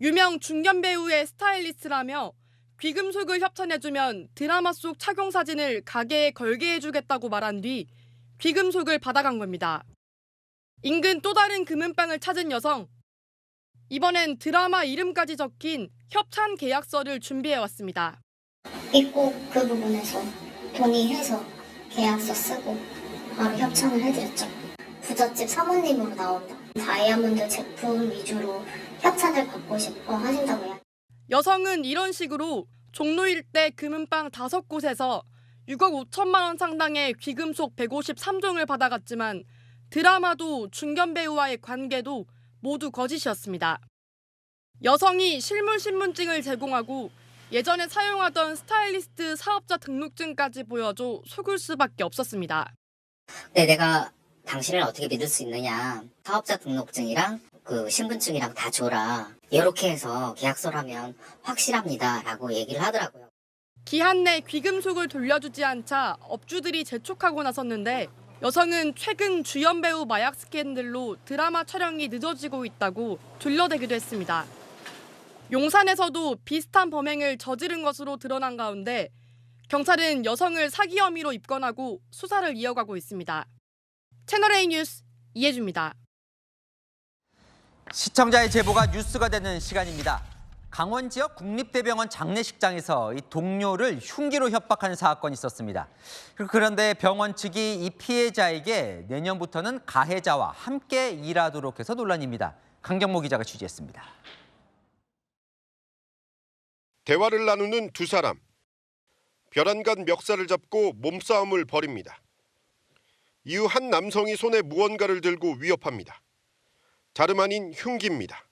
유명 중년 배우의 스타일리스트라며 귀금속을 협찬해주면 드라마 속 착용 사진을 가게에 걸게 해주겠다고 말한 뒤 귀금속을 받아간 겁니다. 인근 또 다른 금은방을 찾은 여성. 이번엔 드라마 이름까지 적힌 협찬 계약서를 준비해왔습니다. 입고 그 부분에서 동의해서 계약서 쓰고 바로 협찬을 해드렸죠. 부잣집 사모님으로 나온다. 다이아몬드 제품 위주로 협찬을 받고 싶어 하신다고요. 여성은 이런 식으로 종로 일대 금은방 5곳에서 6억 5천만 원 상당의 귀금속 153종을 받아갔지만 드라마도 중견 배우와의 관계도 모두 거짓이었습니다. 여성이 실물 신분증을 제공하고 예전에 사용하던 스타일리스트 사업자 등록증까지 보여줘 속을 수밖에 없었습니다. 네, 내가 당신을 어떻게 믿을 수 있느냐. 사업자 등록증이랑 그 신분증이랑 다 줘라. 이렇게 해서 계약서를 하면 확실합니다. 라고 얘기를 하더라고요. 기한 내 귀금속을 돌려주지 않자 업주들이 재촉하고 나섰는데 여성은 최근 주연 배우 마약 스캔들로 드라마 촬영이 늦어지고 있다고 둘러대기도 했습니다. 용산에서도 비슷한 범행을 저지른 것으로 드러난 가운데 경찰은 여성을 사기 혐의로 입건하고 수사를 이어가고 있습니다. 채널A 뉴스 이혜주입니다. 시청자의 제보가 뉴스가 되는 시간입니다. 강원 지역 국립대병원 장례식장에서 이 동료를 흉기로 협박하는 사건이 있었습니다. 그런데 병원 측이 이 피해자에게 내년부터는 가해자와 함께 일하도록 해서 논란입니다. 강경모 기자가 취재했습니다. 대화를 나누는 두 사람. 벼랑간 멱살을 잡고 몸싸움을 벌입니다. 이후 한 남성이 손에 무언가를 들고 위협합니다. 다름 아닌 흉기입니다.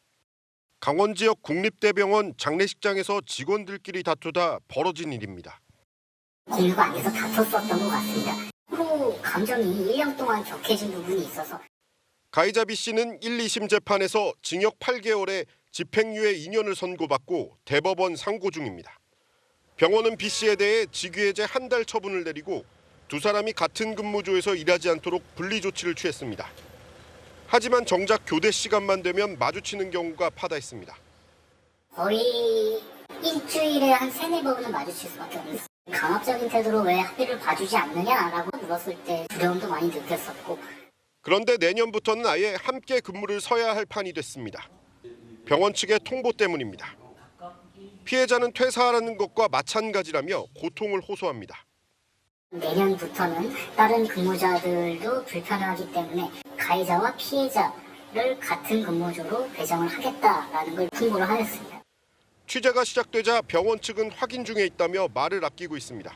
강원 지역 국립대병원 장례식장에서 직원들끼리 다투다 벌어진 일입니다. 공유가 안 돼서 다퉜었던 것 같습니다. 서로 감정이 1년 동안 격해진 부분이 있어서 가해자 B 씨는 1, 2심 재판에서 징역 8개월에 집행유예 2년을 선고받고 대법원 상고 중입니다. 병원은 B 씨에 대해 직위해제 한 달 처분을 내리고 두 사람이 같은 근무조에서 일하지 않도록 분리 조치를 취했습니다. 하지만 정작 교대 시간만 되면 마주치는 경우가 파다했습니다. 거의 일주일에 한 3-4번은 마주칠 수밖에 없어요. 강압적인 태도로 왜 합의를 봐주지 않느냐라고 물었을 때 두려움도 많이 느꼈었고. 그런데 내년부터는 아예 함께 근무를 서야 할 판이 됐습니다. 병원 측의 통보 때문입니다. 피해자는 퇴사하라는 것과 마찬가지라며 고통을 호소합니다. 내년부터는 다른 근무자들도 불편하기 때문에 가해자와 피해자를 같은 근무조로 배정을 하겠다라는 걸 통보를 하였습니다. 취재가 시작되자 병원 측은 확인 중에 있다며 말을 아끼고 있습니다.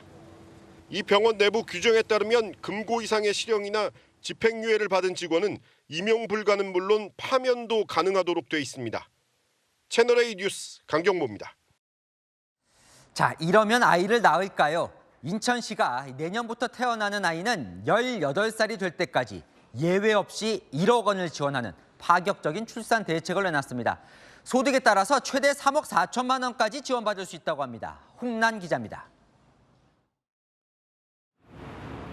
이 병원 내부 규정에 따르면 금고 이상의 실형이나 집행유예를 받은 직원은 임용 불가는 물론 파면도 가능하도록 돼 있습니다. 채널A 뉴스 강경모입니다. 자, 이러면 아이를 낳을까요? 인천시가 내년부터 태어나는 아이는 18살이 될 때까지 예외 없이 1억 원을 지원하는 파격적인 출산 대책을 내놨습니다. 소득에 따라서 최대 3억 4천만 원까지 지원받을 수 있다고 합니다. 홍난 기자입니다.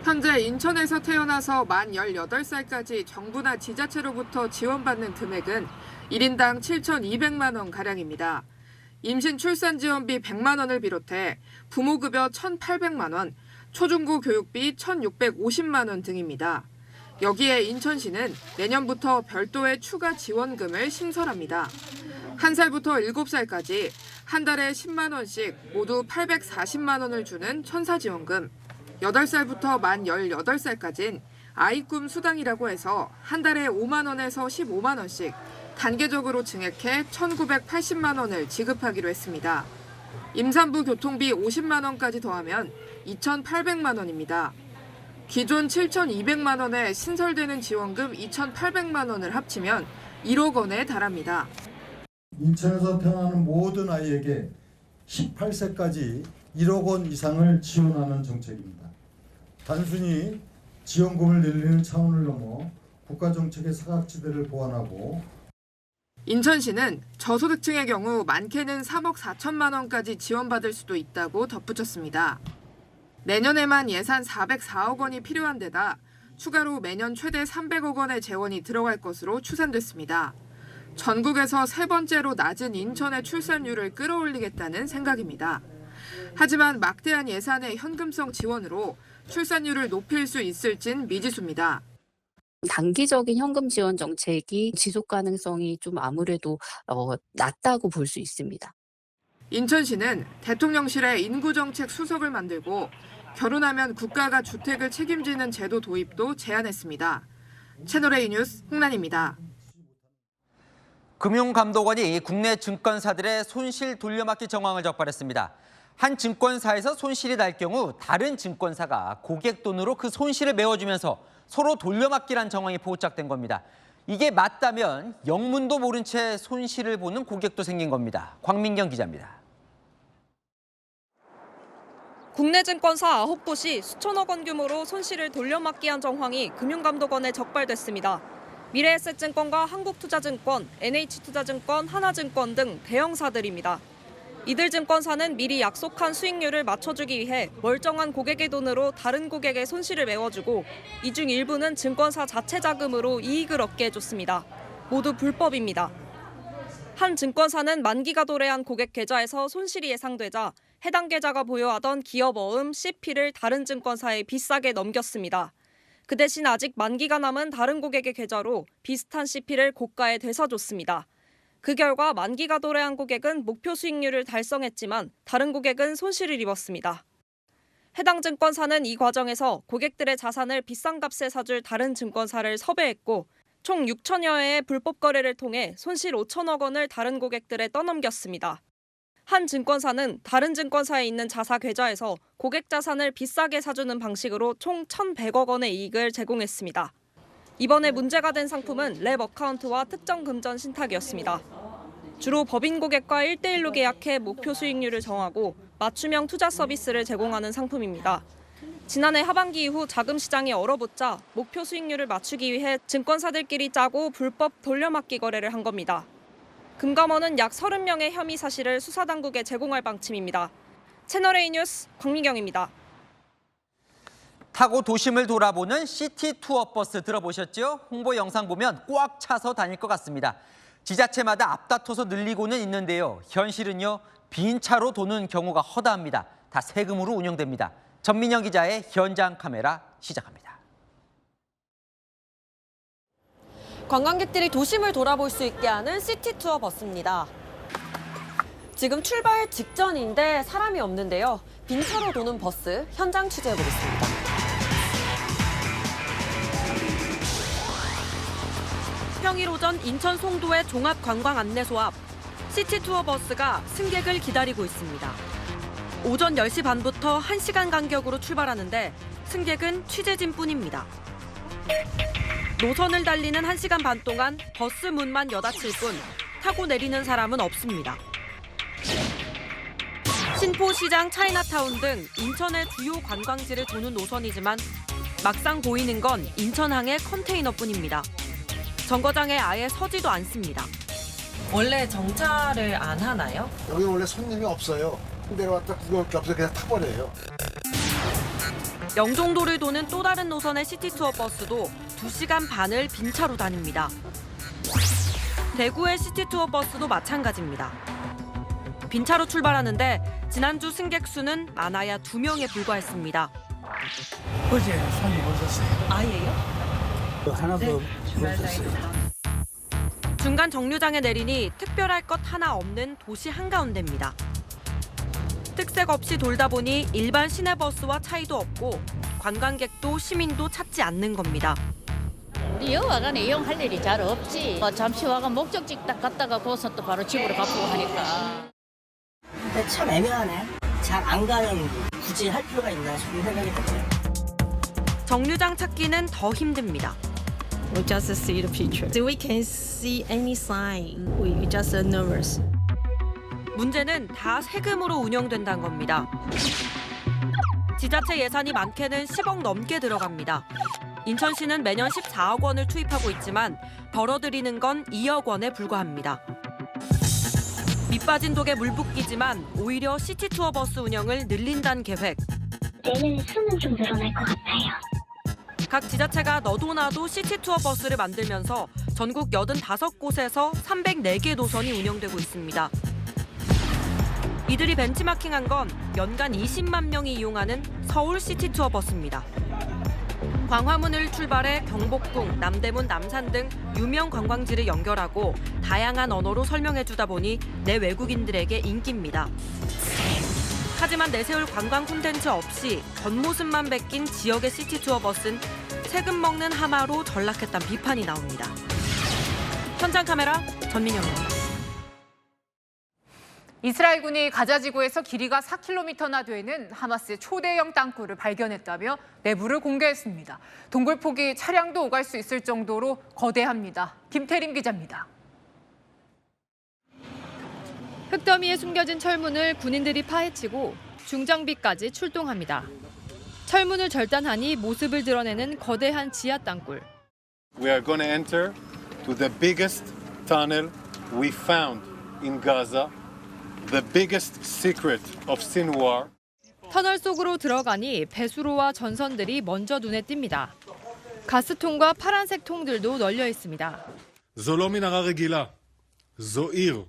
현재 인천에서 태어나서 만 18살까지 정부나 지자체로부터 지원받는 금액은 1인당 7,200만 원가량입니다. 임신 출산 지원비 100만 원을 비롯해 부모급여 1,800만 원, 초중고 교육비 1,650만 원 등입니다. 여기에 인천시는 내년부터 별도의 추가 지원금을 신설합니다. 1살부터 7살까지 한 달에 10만 원씩 모두 840만 원을 주는 천사지원금, 8살부터 만 18살까지는 아이 꿈 수당이라고 해서 한 달에 5만 원에서 15만 원씩 단계적으로 증액해 1,980만 원을 지급하기로 했습니다. 임산부 교통비 50만 원까지 더하면 2,800만 원입니다. 기존 7,200만 원에 신설되는 지원금 2,800만 원을 합치면 1억 원에 달합니다. 인천에서 태어나는 모든 아이에게 18세까지 1억 원 이상을 지원하는 정책입니다. 단순히 지원금을 늘리는 차원을 넘어 국가정책의 사각지대를 보완하고 인천시는 저소득층의 경우 많게는 3억 4천만 원까지 지원받을 수도 있다고 덧붙였습니다. 내년에만 예산 404억 원이 필요한 데다 추가로 매년 최대 300억 원의 재원이 들어갈 것으로 추산됐습니다. 전국에서 세 번째로 낮은 인천의 출산율을 끌어올리겠다는 생각입니다. 하지만 막대한 예산의 현금성 지원으로 출산율을 높일 수 있을진 미지수입니다. 단기적인 현금 지원 정책이 지속 가능성이 좀 아무래도 낮다고 볼 수 있습니다. 인천시는 대통령실에 인구정책 수석을 만들고 결혼하면 국가가 주택을 책임지는 제도 도입도 제안했습니다. 채널A 뉴스 홍란입니다. 금융감독원이 국내 증권사들의 손실 돌려막기 정황을 적발했습니다. 한 증권사에서 손실이 날 경우 다른 증권사가 고객 돈으로 그 손실을 메워주면서 서로 돌려막기란 정황이 포착된 겁니다. 이게 맞다면 영문도 모른 채 손실을 보는 고객도 생긴 겁니다. 광민경 기자입니다. 국내 증권사 9곳이 수천억 원 규모로 손실을 돌려막기한 정황이 금융감독원에 적발됐습니다. 미래에셋증권과 한국투자증권, NH투자증권, 하나증권 등 대형사들입니다. 이들 증권사는 미리 약속한 수익률을 맞춰주기 위해 멀쩡한 고객의 돈으로 다른 고객의 손실을 메워주고 이 중 일부는 증권사 자체 자금으로 이익을 얻게 해줬습니다. 모두 불법입니다. 한 증권사는 만기가 도래한 고객 계좌에서 손실이 예상되자 해당 계좌가 보유하던 기업어음 CP를 다른 증권사에 비싸게 넘겼습니다. 그 대신 아직 만기가 남은 다른 고객의 계좌로 비슷한 CP를 고가에 되사줬습니다. 그 결과 만기가 도래한 고객은 목표 수익률을 달성했지만 다른 고객은 손실을 입었습니다. 해당 증권사는 이 과정에서 고객들의 자산을 비싼 값에 사줄 다른 증권사를 섭외했고 총 6천여 회의 불법 거래를 통해 손실 5천억 원을 다른 고객들에 떠넘겼습니다. 한 증권사는 다른 증권사에 있는 자사 계좌에서 고객 자산을 비싸게 사주는 방식으로 총 1,100억 원의 이익을 제공했습니다. 이번에 문제가 된 상품은 랩 어카운트와 특정 금전 신탁이었습니다. 주로 법인 고객과 1대1로 계약해 목표 수익률을 정하고 맞춤형 투자 서비스를 제공하는 상품입니다. 지난해 하반기 이후 자금 시장이 얼어붙자 목표 수익률을 맞추기 위해 증권사들끼리 짜고 불법 돌려막기 거래를 한 겁니다. 금감원은 약 30명의 혐의 사실을 수사당국에 제공할 방침입니다. 채널A 뉴스 광민경입니다. 타고 도심을 돌아보는 시티 투어 버스 들어보셨죠? 홍보 영상 보면 꽉 차서 다닐 것 같습니다. 지자체마다 앞다퉈서 늘리고는 있는데요. 현실은요, 빈 차로 도는 경우가 허다합니다. 다 세금으로 운영됩니다. 전민영 기자의 현장 카메라 시작합니다. 관광객들이 도심을 돌아볼 수 있게 하는 시티 투어 버스입니다. 지금 출발 직전인데 사람이 없는데요. 빈 차로 도는 버스 현장 취재해보겠습니다. 평일 오전 인천 송도의 종합관광안내소 앞 시티 투어 버스가 승객을 기다리고 있습니다. 오전 10시 반부터 1시간 간격으로 출발하는데 승객은 취재진뿐입니다. 노선을 달리는 1시간 반 동안 버스 문만 여닫힐 뿐 타고 내리는 사람은 없습니다. 신포시장, 차이나타운 등 인천의 주요 관광지를 도는 노선이지만 막상 보이는 건 인천항의 컨테이너뿐입니다. 정거장에 아예 서지도 않습니다. 원래 정차를 안 하나요? 여기 원래 손님이 없어요. 내려왔다 구경할 게 없어서 그냥 타버려요. 영종도를 도는 또 다른 노선의 시티투어 버스도 2시간 반을 빈차로 다닙니다. 대구의 시티투어 버스도 마찬가지입니다. 빈차로 출발하는데 지난주 승객 수는 많아야 2명에 불과했습니다. 어제 손님 오셨어요. 아예요? 하나 더 오셨어요. 중간 정류장에 내리니 특별할 것 하나 없는 도시 한가운데입니다. 특색 없이 돌다 보니 일반 시내버스와 차이도 없고 관광객도 시민도 찾지 않는 겁니다. 우리 여와가는 이용할 일이 잘 없지. 잠시 와가 목적지 딱 갔다가 거기서 또 바로 집으로 가고 하니까. 근데 참 애매하네. 잘 안 가는 굳이 할 필요가 있나 싶은 생각이 들어요. 정류장 찾기는 더 힘듭니다. We just see the picture. We can't see any sign. We just nervous. 문제는 다 세금으로 운영된다는 겁니다. 지자체 예산이 많게는 10억 넘게 들어갑니다. 인천시는 매년 14억 원을 투입하고 있지만 벌어들이는 건 2억 원에 불과합니다. 밑빠진 독에 물 붓기지만 오히려 시티투어 버스 운영을 늘린다는 계획. 내년에 수는 좀 늘어날 것 같아요. 각 지자체가 너도 나도 시티투어 버스를 만들면서 전국 85곳에서 304개 노선이 운영되고 있습니다. 이들이 벤치마킹한 건 연간 20만 명이 이용하는 서울 시티투어 버스입니다. 광화문을 출발해 경복궁, 남대문, 남산 등 유명 관광지를 연결하고 다양한 언어로 설명해주다 보니 내 외국인들에게 인기입니다. 하지만 내세울 관광 콘텐츠 없이 겉모습만 베낀 지역의 시티투어 버스는 세금 먹는 하마로 전락했다는 비판이 나옵니다. 현장 카메라 전민영입니다. 이스라엘군이 가자지구에서 길이가 4km나 되는 하마스의 초대형 땅굴을 발견했다며 내부를 공개했습니다. 동굴 폭이 차량도 오갈 수 있을 정도로 거대합니다. 김태림 기자입니다. 흙더미에 숨겨진 철문을 군인들이 파헤치고 중장비까지 출동합니다. 철문을 절단하니 모습을 드러내는 거대한 지하 땅굴. We are going to enter to the biggest tunnel we found in Gaza. The biggest secret of Sinwar. 터널 속으로 들어가니 배수로와 전선들이 먼저 눈에 띕니다. 가스통과 파란색 통들도 널려 있습니다. זו לא מנהרה רגילה, זו עיר.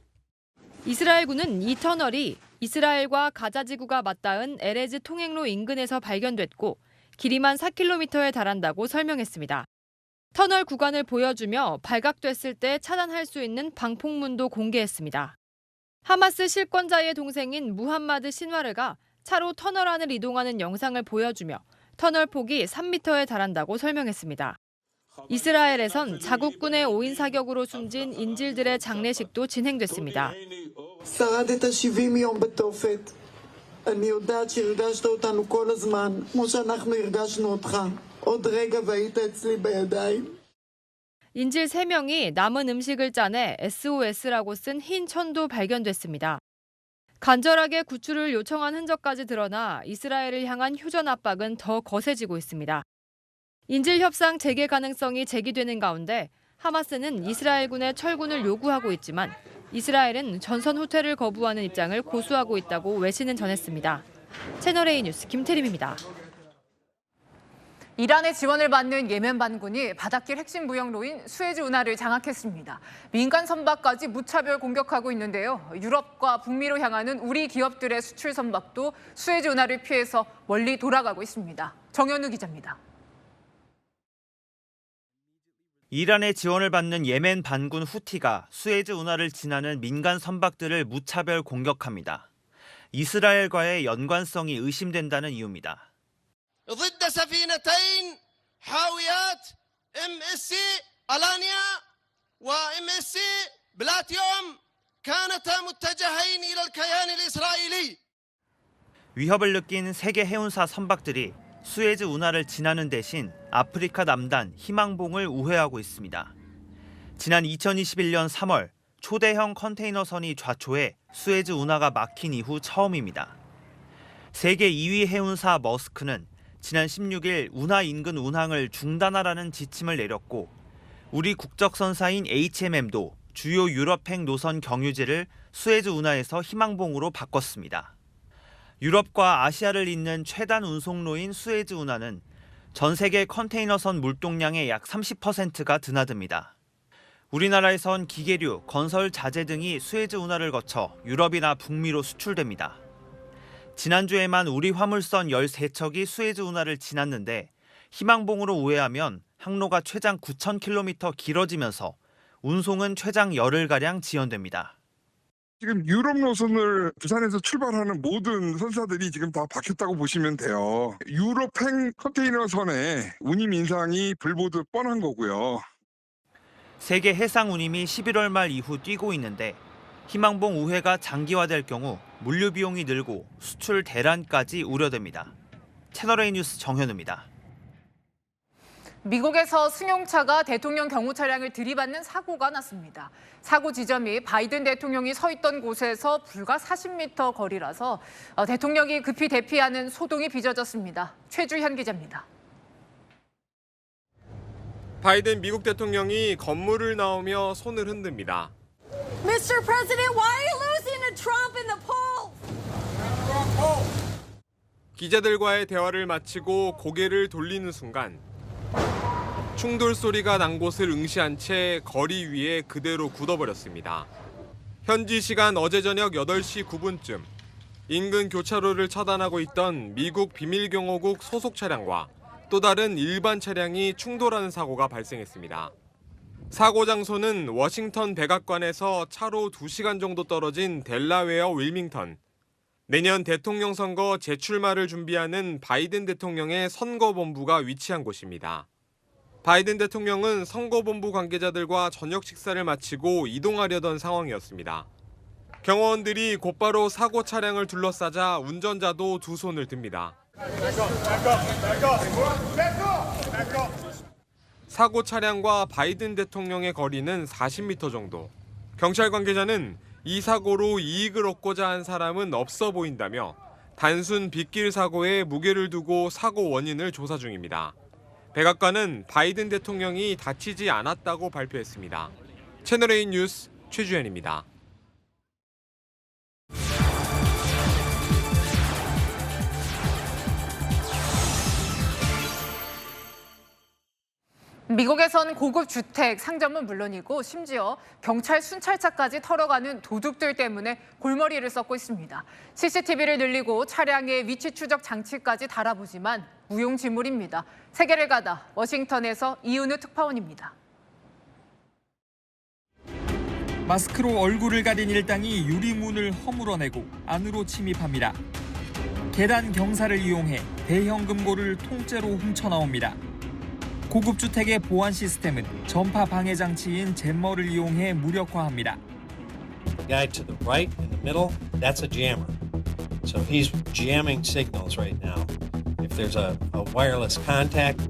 이스라엘군은 이 터널이 이스라엘과 가자지구가 맞닿은 에레즈 통행로 인근에서 발견됐고 길이만 4km에 달한다고 설명했습니다. 터널 구간을 보여주며 발각됐을 때 차단할 수 있는 방폭문도 공개했습니다. 하마스 실권자의 동생인 무함마드 신와르가 차로 터널 안을 이동하는 영상을 보여주며 터널 폭이 3m에 달한다고 설명했습니다. 이스라엘에선 자국군의 5인 사격으로 숨진 인질들의 장례식도 진행됐습니다. שרדת 70 יום בתופת. אני יודעת שהרגשת אותנו כל הזמן, כמו שאנחנו הרגשנו אותך. עוד רגע והיית אצלי בידיים. 인질 3명이 남은 음식을 짜내 SOS라고 쓴 흰 천도 발견됐습니다. 간절하게 구출을 요청한 흔적까지 드러나 이스라엘을 향한 휴전 압박은 더 거세지고 있습니다. 인질 협상 재개 가능성이 제기되는 가운데 하마스는 이스라엘군의 철군을 요구하고 있지만 이스라엘은 전선 후퇴를 거부하는 입장을 고수하고 있다고 외신은 전했습니다. 채널A 뉴스 김태림입니다. 이란의 지원을 받는 예멘 반군이 바닷길 핵심 무역로인 수에즈 운하를 장악했습니다. 민간 선박까지 무차별 공격하고 있는데요. 유럽과 북미로 향하는 우리 기업들의 수출 선박도 수에즈 운하를 피해서 멀리 돌아가고 있습니다. 정현우 기자입니다. 이란의 지원을 받는 예멘 반군 후티가 수에즈 운하를 지나는 민간 선박들을 무차별 공격합니다. 이스라엘과의 연관성이 의심된다는 이유입니다. ضد سفينتين حاويات MSC ألانيا وMSC بلاتيوم كانتا متجهين إلى الكيان الإسرائيلي. 위협을 느낀 세계 해운사 선박들이 수에즈 운하를 지나는 대신 아프리카 남단 희망봉을 우회하고 있습니다. 지난 2021년 3월 초대형 컨테이너선이 좌초해 수에즈 운하가 막힌 이후 처음입니다. 세계 2위 해운사 머스크는 지난 16일 운하 인근 운항을 중단하라는 지침을 내렸고 우리 국적선사인 HMM도 주요 유럽행 노선 경유지를 수에즈 운하에서 희망봉으로 바꿨습니다. 유럽과 아시아를 잇는 최단 운송로인 수에즈 운하는 전 세계 컨테이너선 물동량의 약 30%가 드나듭니다. 우리나라에선 기계류, 건설 자재 등이 수에즈 운하를 거쳐 유럽이나 북미로 수출됩니다. 지난주에만 우리 화물선 13척이 수에즈 운하를 지났는데 희망봉으로 우회하면 항로가 최장 9,000km 길어지면서 운송은 최장 열흘가량 지연됩니다. 지금 유럽 노선을 부산에서 출발하는 모든 선사들이 지금 다 바뀌었다고 보시면 돼요. 유럽행 컨테이너선의 운임 인상이 불보듯 뻔한 거고요. 세계 해상 운임이 11월 말 이후 뛰고 있는데 희망봉 우회가 장기화될 경우 물류 비용이 늘고 수출 대란까지 우려됩니다. 채널A 뉴스 정현우입니다. 미국에서 승용차가 대통령 경호 차량을 들이받는 사고가 났습니다. 사고 지점이 바이든 대통령이 서 있던 곳에서 불과 40m 거리라서 대통령이 급히 대피하는 소동이 빚어졌습니다. 최주현 기자입니다. 바이든 미국 대통령이 건물을 나오며 손을 흔듭니다. Mr. President, why are you losing to Trump in the polls? 기자들과의 대화를 마치고 고개를 돌리는 순간 충돌 소리가 난 곳을 응시한 채 거리 위에 그대로 굳어버렸습니다. 현지 시간 어제 저녁 8시 9분쯤 인근 교차로를 차단하고 있던 미국 비밀경호국 소속 차량과 또 다른 일반 차량이 충돌하는 사고가 발생했습니다. 사고 장소는 워싱턴 백악관에서 차로 2시간 정도 떨어진 델라웨어 윌밍턴. 내년 대통령 선거 재출마를 준비하는 바이든 대통령의 선거본부가 위치한 곳입니다. 바이든 대통령은 선거본부 관계자들과 저녁 식사를 마치고 이동하려던 상황이었습니다. 경호원들이 곧바로 사고 차량을 둘러싸자 운전자도 두 손을 듭니다. 사고 차량과 바이든 대통령의 거리는 40m 정도. 경찰 관계자는 이 사고로 이익을 얻고자 한 사람은 없어 보인다며 단순 빗길 사고에 무게를 두고 사고 원인을 조사 중입니다. 백악관은 바이든 대통령이 다치지 않았다고 발표했습니다. 채널A 뉴스 최주현입니다. 미국에선 고급 주택, 상점은 물론이고 심지어 경찰 순찰차까지 털어가는 도둑들 때문에 골머리를 썩고 있습니다. CCTV를 늘리고 차량의 위치 추적 장치까지 달아보지만 무용지물입니다. 세계를 가다 워싱턴에서 이은우 특파원입니다. 마스크로 얼굴을 가린 일당이 유리문을 허물어내고 안으로 침입합니다. 계단 경사를 이용해 대형 금고를 통째로 훔쳐나옵니다. 고급 주택의 보안 시스템은 전파 방해 장치인 잼머를 이용해 무력화합니다. The guy to the right in the middle, that's a jammer. So he's jamming signals right now. If there's a wireless contact.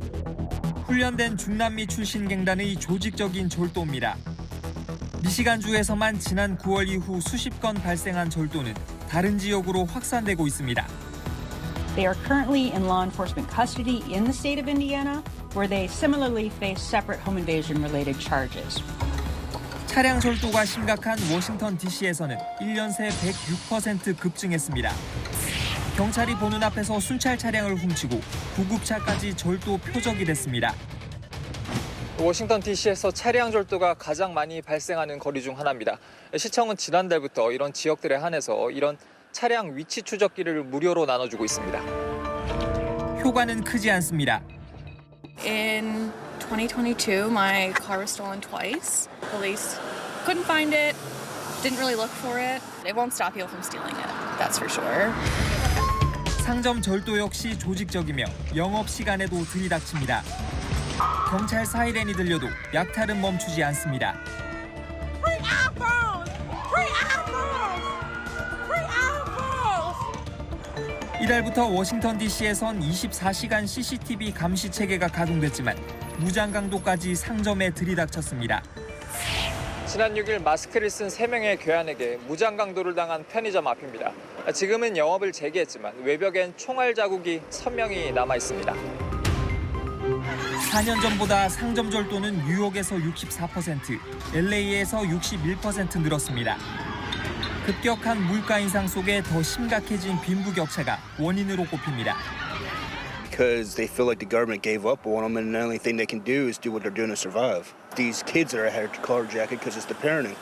훈련된 중남미 출신 갱단의 조직적인 절도입니다. 미시간주에서만 지난 9월 이후 수십 건 발생한 절도는 다른 지역으로 확산되고 있습니다. They are currently in law enforcement custody in the state of Indiana, where they similarly face separate home invasion-related charges. 차량 절도가 심각한 워싱턴 DC에서는 1년 새 106% 급증했습니다. 경찰이 보는 앞에서 순찰 차량을 훔치고 구급차까지 절도 표적이 됐습니다. 워싱턴 DC에서 차량 절도가 가장 많이 발생하는 거리 중 하나입니다. 시청은 지난달부터 이런 지역들에 한해서 이런 차량 위치 추적기를 무료로 나눠주고 있습니다. 효과는 크지 않습니다. In 2022, my car was stolen twice. Police couldn't find it, didn't really look for it. It won't stop people from stealing it, that's for sure. 상점 절도 역시 조직적이며 영업시간에도 들이닥칩니다. 경찰 사이렌이 들려도 약탈은 멈추지 않습니다. 이달부터 워싱턴 DC에선 24시간 CCTV 감시 체계가 가동됐지만 무장 강도까지 상점에 들이닥쳤습니다. 지난 6일 마스크를 쓴 3명의 괴한에게 무장 강도를 당한 편의점 앞입니다. 지금은 영업을 재개했지만 외벽엔 총알 자국이 선명히 남아 있습니다. 4년 전보다 상점 절도는 뉴욕에서 64%, LA에서 61% 늘었습니다. 급격한 물가 인상 속에 더 심각해진 빈부격차가 원인으로 꼽힙니다. Because they feel like the government gave up on them, and the only thing they can do is do what they're doing to survive. These kids that are carjacked because it's the parenting.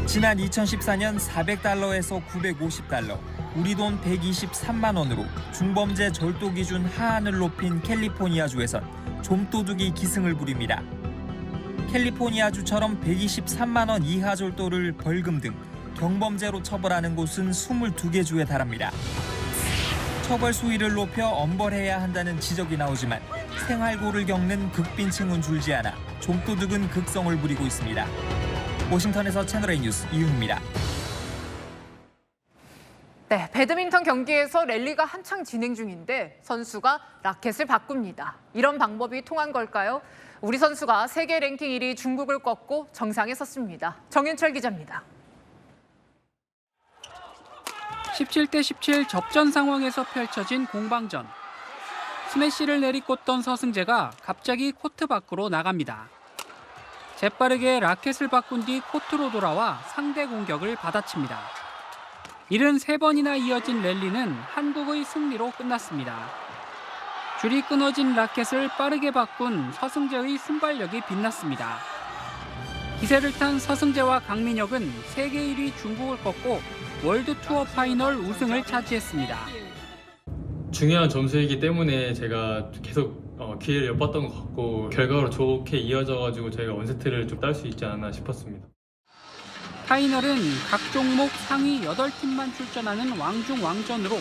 지난 2014년 400달러에서 950달러, 우리 돈 123만 원으로 중범죄 절도 기준 하한을 높인 캘리포니아주에선 좀도둑이 기승을 부립니다. 캘리포니아주처럼 123만 원 이하 절도를 벌금 등 경범죄로 처벌하는 곳은 22개 주에 달합니다. 처벌 수위를 높여 엄벌해야 한다는 지적이 나오지만 생활고를 겪는 극빈층은 줄지 않아 좀도둑은 극성을 부리고 있습니다. 워싱턴에서 채널A 뉴스 이윤입니다. 네, 배드민턴 경기에서 랠리가 한창 진행 중인데 선수가 라켓을 바꿉니다. 이런 방법이 통한 걸까요? 우리 선수가 세계 랭킹 1위 중국을 꺾고 정상에 섰습니다. 정윤철 기자입니다. 17대 17 접전 상황에서 펼쳐진 공방전. 스매시를 내리꽂던 서승재가 갑자기 코트 밖으로 나갑니다. 재빠르게 라켓을 바꾼 뒤 코트로 돌아와 상대 공격을 받아칩니다. 73번이나 이어진 랠리는 한국의 승리로 끝났습니다. 줄이 끊어진 라켓을 빠르게 바꾼 서승재의 순발력이 빛났습니다. 기세를 탄 서승재와 강민혁은 세계 1위 중국을 꺾고 월드 투어 파이널 우승을 차지했습니다. 중요한 점수이기 때문에 제가 계속 기회를 엿봤던 것 같고 결과로 좋게 이어져가지고 저희가 원세트를 좀 딸 수 있지 않았나 싶었습니다. 파이널은 각 종목 상위 8팀만 출전하는 왕중왕전으로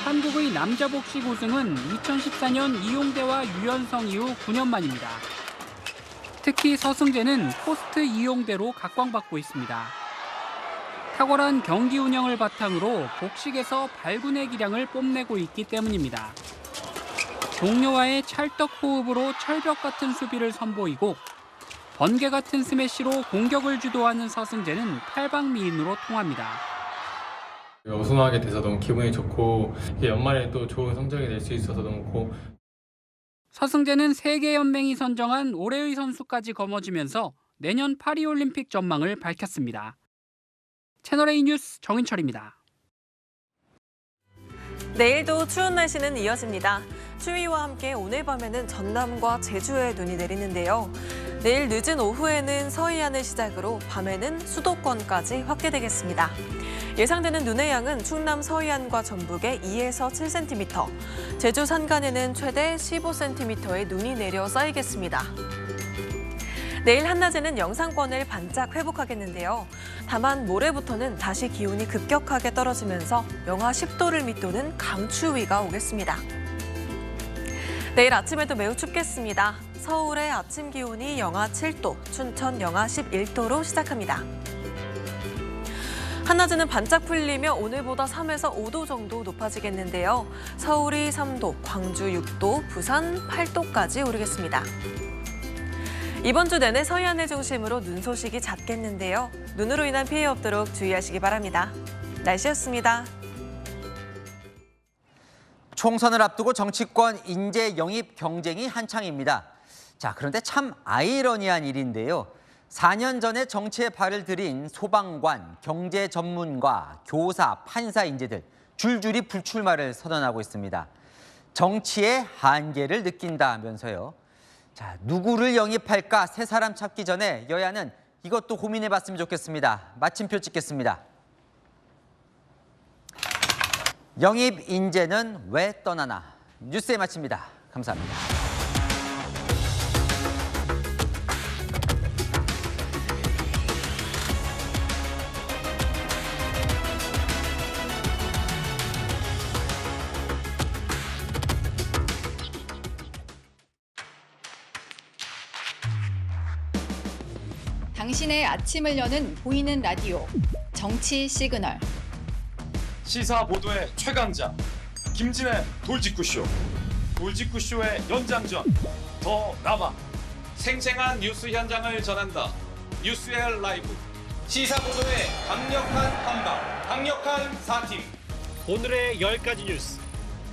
한국의 남자 복식 우승은 2014년 이용대와 유연성 이후 9년 만입니다. 특히 서승재는 포스트 이용대로 각광받고 있습니다. 탁월한 경기 운영을 바탕으로 복식에서 발군의 기량을 뽐내고 있기 때문입니다. 동료와의 찰떡 호흡으로 철벽 같은 수비를 선보이고 번개 같은 스매시로 공격을 주도하는 서승재는 팔방미인으로 통합니다. 우승하게 돼서 너무 기분이 좋고 연말에 또 좋은 성적이 낼 수 있어서 너무 좋고 서승재는 세계연맹이 선정한 올해의 선수까지 거머쥐면서 내년 파리올림픽 전망을 밝혔습니다. 채널A 뉴스 정인철입니다. 내일도 추운 날씨는 이어집니다. 추위와 함께 오늘 밤에는 전남과 제주에 눈이 내리는데요. 내일 늦은 오후에는 서해안을 시작으로 밤에는 수도권까지 확대되겠습니다. 예상되는 눈의 양은 충남 서해안과 전북에 2에서 7cm, 제주 산간에는 최대 15cm의 눈이 내려 쌓이겠습니다. 내일 한낮에는 영상권을 반짝 회복하겠는데요. 다만 모레부터는 다시 기온이 급격하게 떨어지면서 영하 10도를 밑도는 강추위가 오겠습니다. 내일 아침에도 매우 춥겠습니다. 서울의 아침 기온이 영하 7도, 춘천 영하 11도로 시작합니다. 한낮에는 반짝 풀리며 오늘보다 3에서 5도 정도 높아지겠는데요. 서울이 3도, 광주 6도, 부산 8도까지 오르겠습니다. 이번 주 내내 서해안을 중심으로 눈 소식이 잦겠는데요. 눈으로 인한 피해 없도록 주의하시기 바랍니다. 날씨였습니다. 총선을 앞두고 정치권 인재 영입 경쟁이 한창입니다. 자, 그런데 참 아이러니한 일인데요. 4년 전에 정치에 발을 들인 소방관, 경제 전문가, 교사, 판사 인재들 줄줄이 불출마를 선언하고 있습니다. 정치의 한계를 느낀다면서요. 자, 누구를 영입할까 새 사람 찾기 전에 여야는 이것도 고민해봤으면 좋겠습니다. 마침표 찍겠습니다. 영입 인재는 왜 떠나나? 뉴스에 마칩니다. 감사합니다. 당신의 아침을 여는 보이는 라디오, 정치 시그널. 시사 보도의 최강자, 김진애 돌직구쇼. 돌직구쇼의 연장전, 더 남아. 생생한 뉴스 현장을 전한다. 뉴스엘 라이브. 시사 보도의 강력한 한방, 강력한 4팀. 오늘의 10가지 뉴스.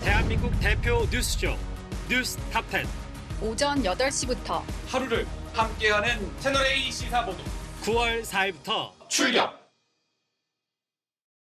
대한민국 대표 뉴스쇼, 뉴스 탑10. 오전 8시부터 하루를 함께하는 채널A 시사보도 9월 4일부터 출격!